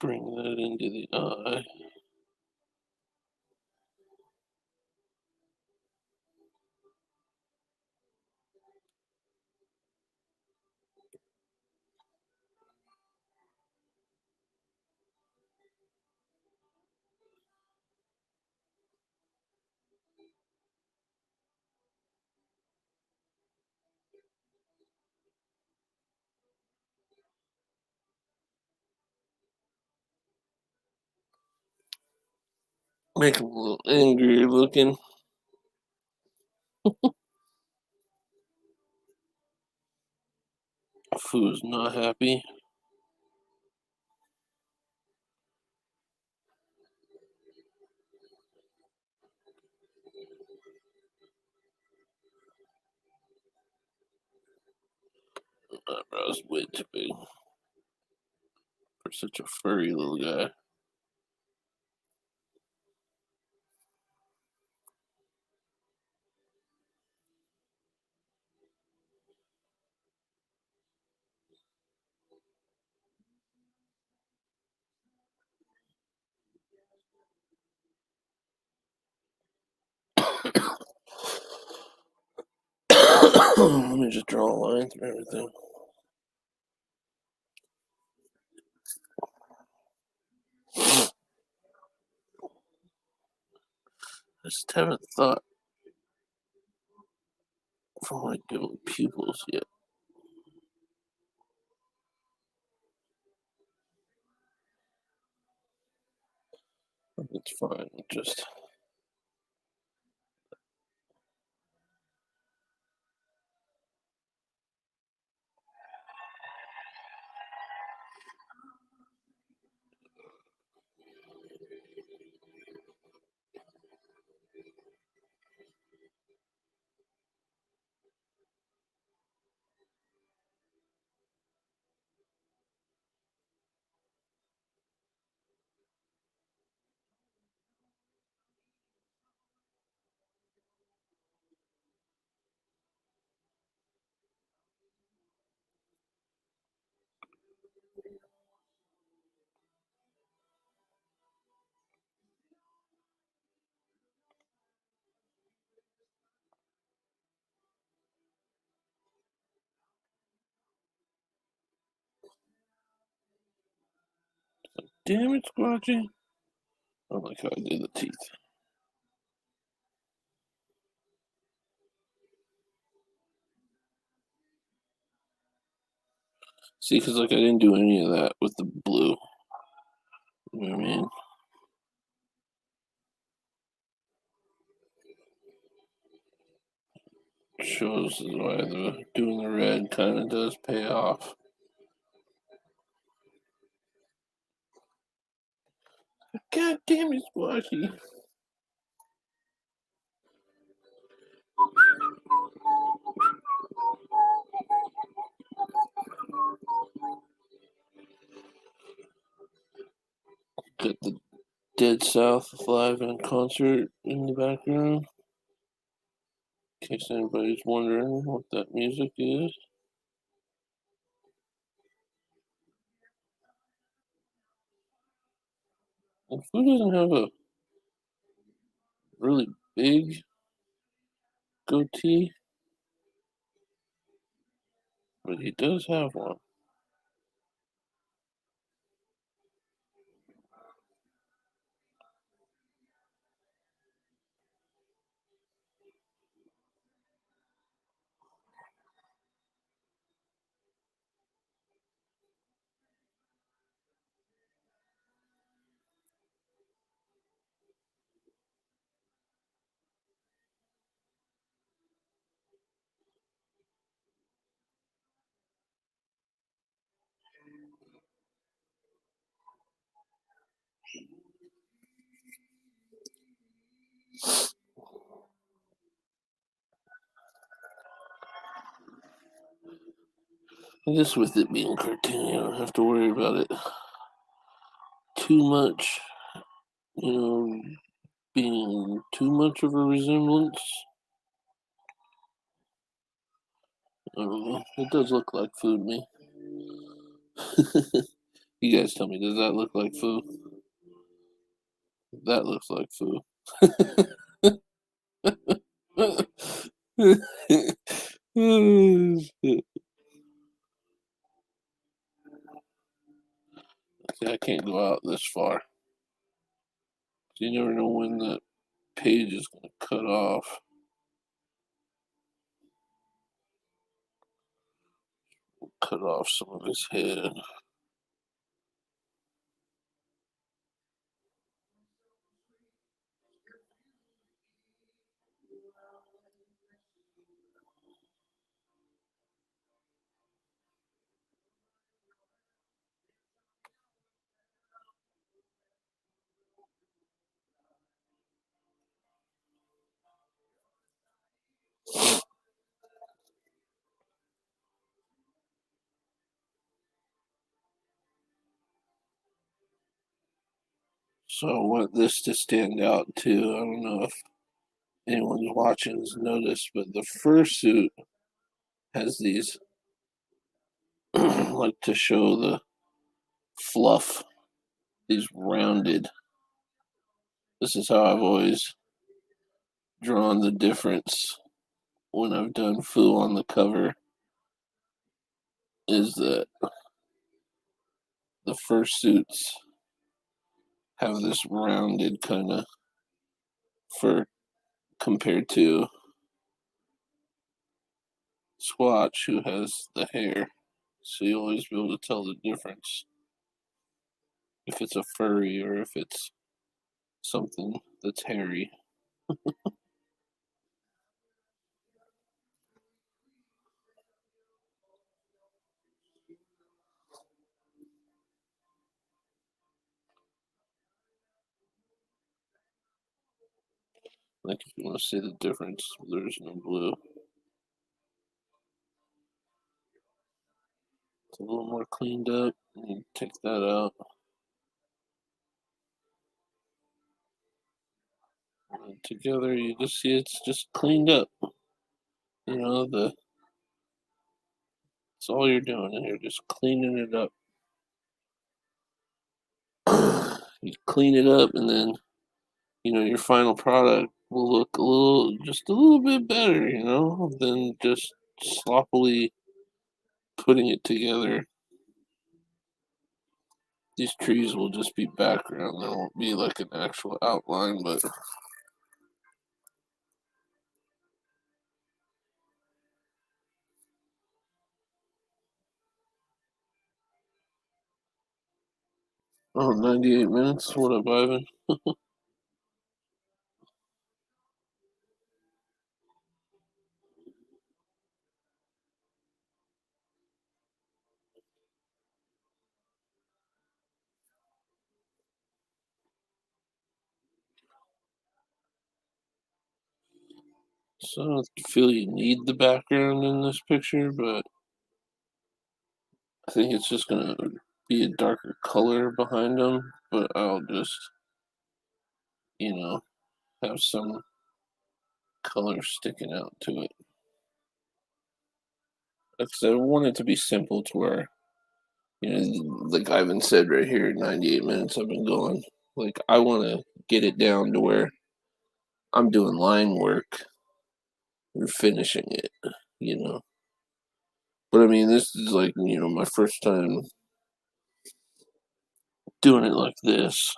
Bring that into the eye. Make him a little angry looking. Foo's not happy. Eyebrow's way too big for such a furry little guy. Let me just draw a line through everything. I just haven't thought for my doing pupils yet. It's fine. Just Damn it, Squatchy. I don't like how I did the teeth. See, because like I didn't do any of that with the blue. You know what I mean? Shows why the doing the red kind of does pay off. God damn it, Squatchy. Got the Dead South live in concert in the background. In case anybody's wondering what that music is. And Foo doesn't have a really big goatee, but he does have one. I guess with it being cartoon, you don't have to worry about it too much, you know, being too much of a resemblance. I don't know. It does look like food to me. You guys tell me, does that look like food? That looks like food. See, I can't go out this far. You never know when that page is going to cut off. Cut off some of his head. So I want this to stand out too. I don't know if anyone watching has noticed, but the fursuit has these, like to show the fluff, these rounded. This is how I've always drawn the difference when I've done Foo on the cover, is that the fursuits have this rounded kind of fur compared to Squatch, who has the hair. So you always be able to tell the difference if it's a furry or if it's something that's hairy. Like if you want to see the difference, there's no blue. It's a little more cleaned up. You take that out. And together you just see it's just cleaned up. You know, the it's all you're doing, and you're just cleaning it up. You clean it up, and then your final product will look just a little bit better, than just sloppily putting it together. These trees will just be background. There won't be like an actual outline, but oh, 98 minutes. What up, Ivan? So I don't feel you need the background in this picture, but I think it's just gonna be a darker color behind them. But I'll just, you know, have some color sticking out to it. Because I want it to be simple to where, like Ivan said right here, 98 minutes I've been going. Like, I want to get it down to where I'm doing line work and finishing it, you know. But I mean, this is like, my first time doing it like this.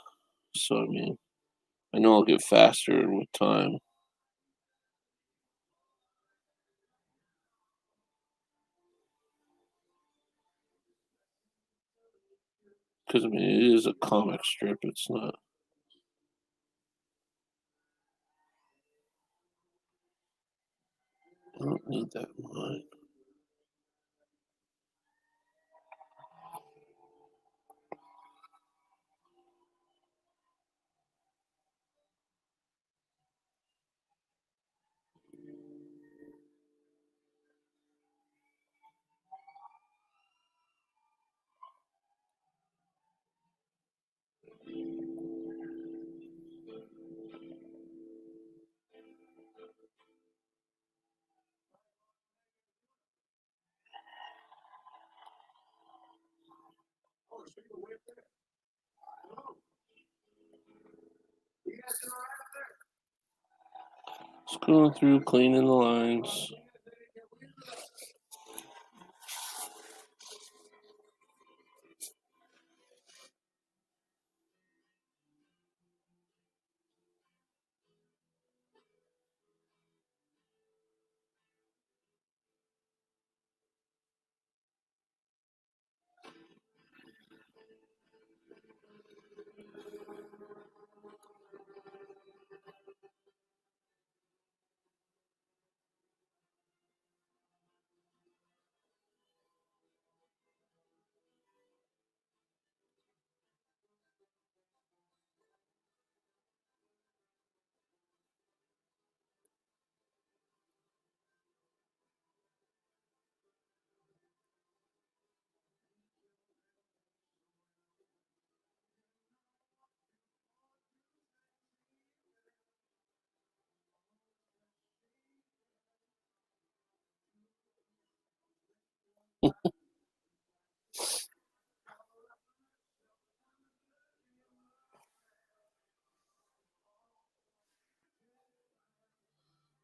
So, I mean, I know I'll get faster with time. Because, I mean, it is a comic strip. It's not, I don't need that line. Just going through, cleaning the lines.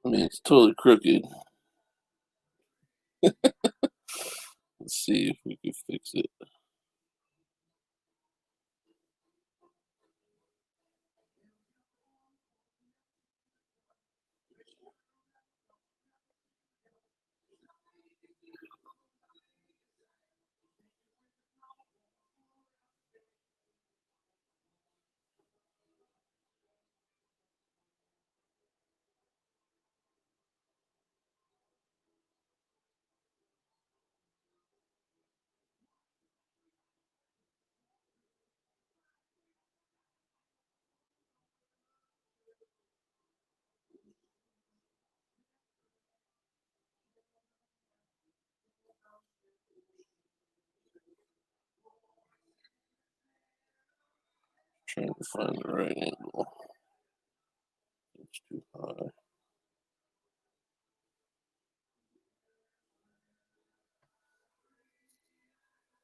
I mean, it's totally crooked. Let's see if we can fix it. Trying to find the right angle. It's too high.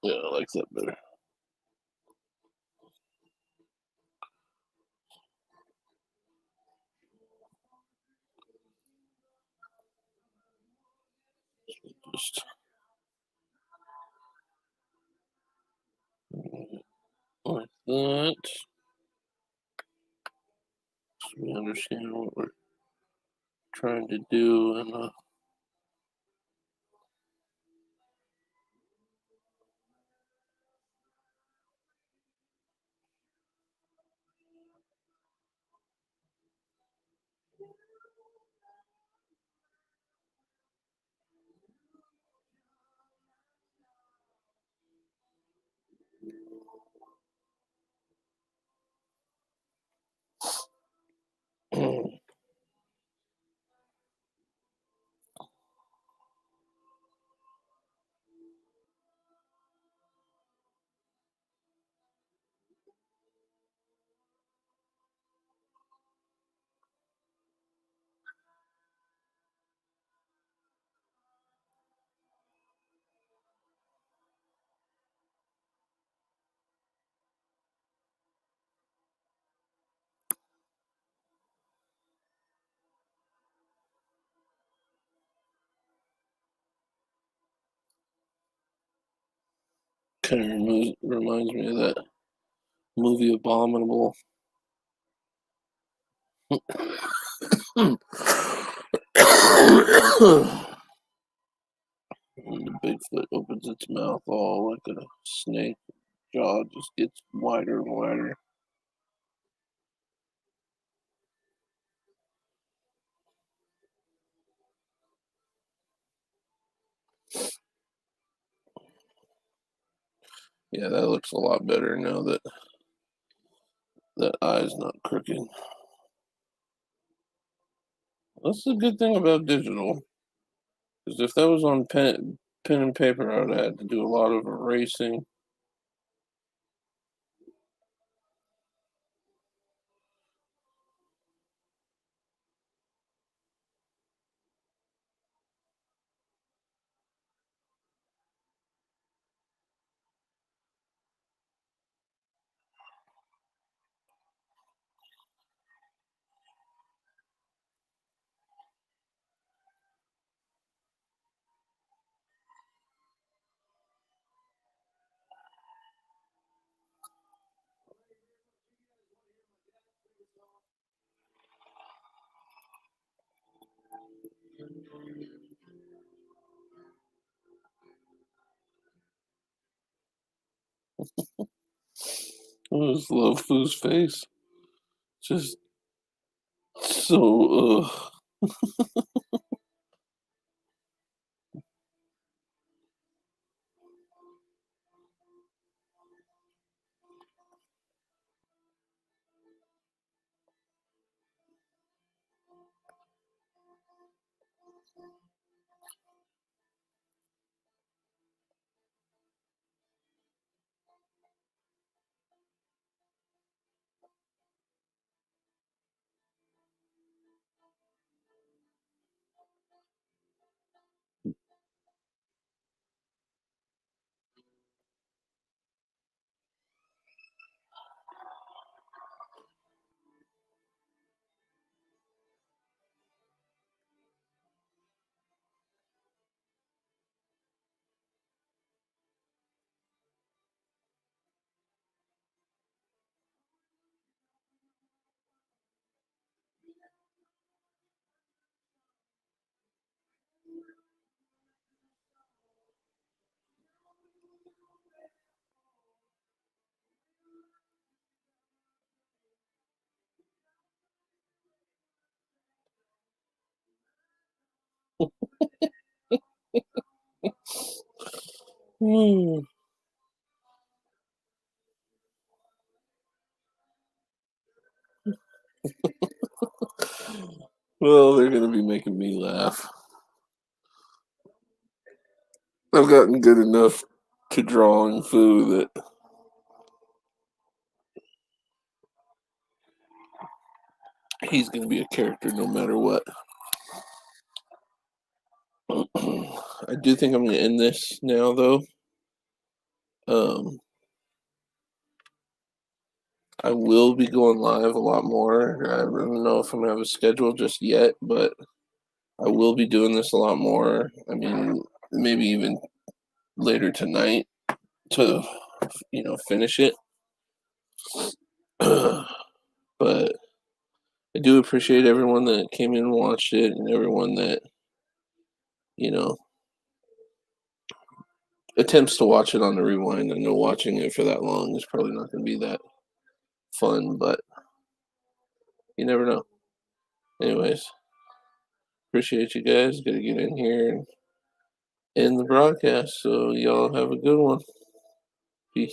Yeah, I like that better. Just that so we understand what we're trying to do and kind of reminds me of that movie Abominable. And the Bigfoot opens its mouth all like a snake. Jaw just gets wider and wider. Yeah, that looks a lot better now that that eye's not crooked. That's the good thing about digital. Because if that was on pen and paper, I would have had to do a lot of erasing. I just love Foo's face. Just so, hmm. Well, they're going to be making me laugh. I've gotten good enough to drawing Foo that he's going to be a character no matter what. I do think I'm going to end this now, though. Um, I will be going live a lot more. I don't know if I'm going to have a schedule just yet, but I will be doing this a lot more. I mean, maybe even later tonight to, finish it. But I do appreciate everyone that came in and watched it, and everyone that, you know, attempts to watch it on the rewind. I know watching it for that long is probably not going to be that fun, but you never know. Anyways, appreciate you guys. Gotta get in here and end the broadcast. So y'all have a good one. Peace.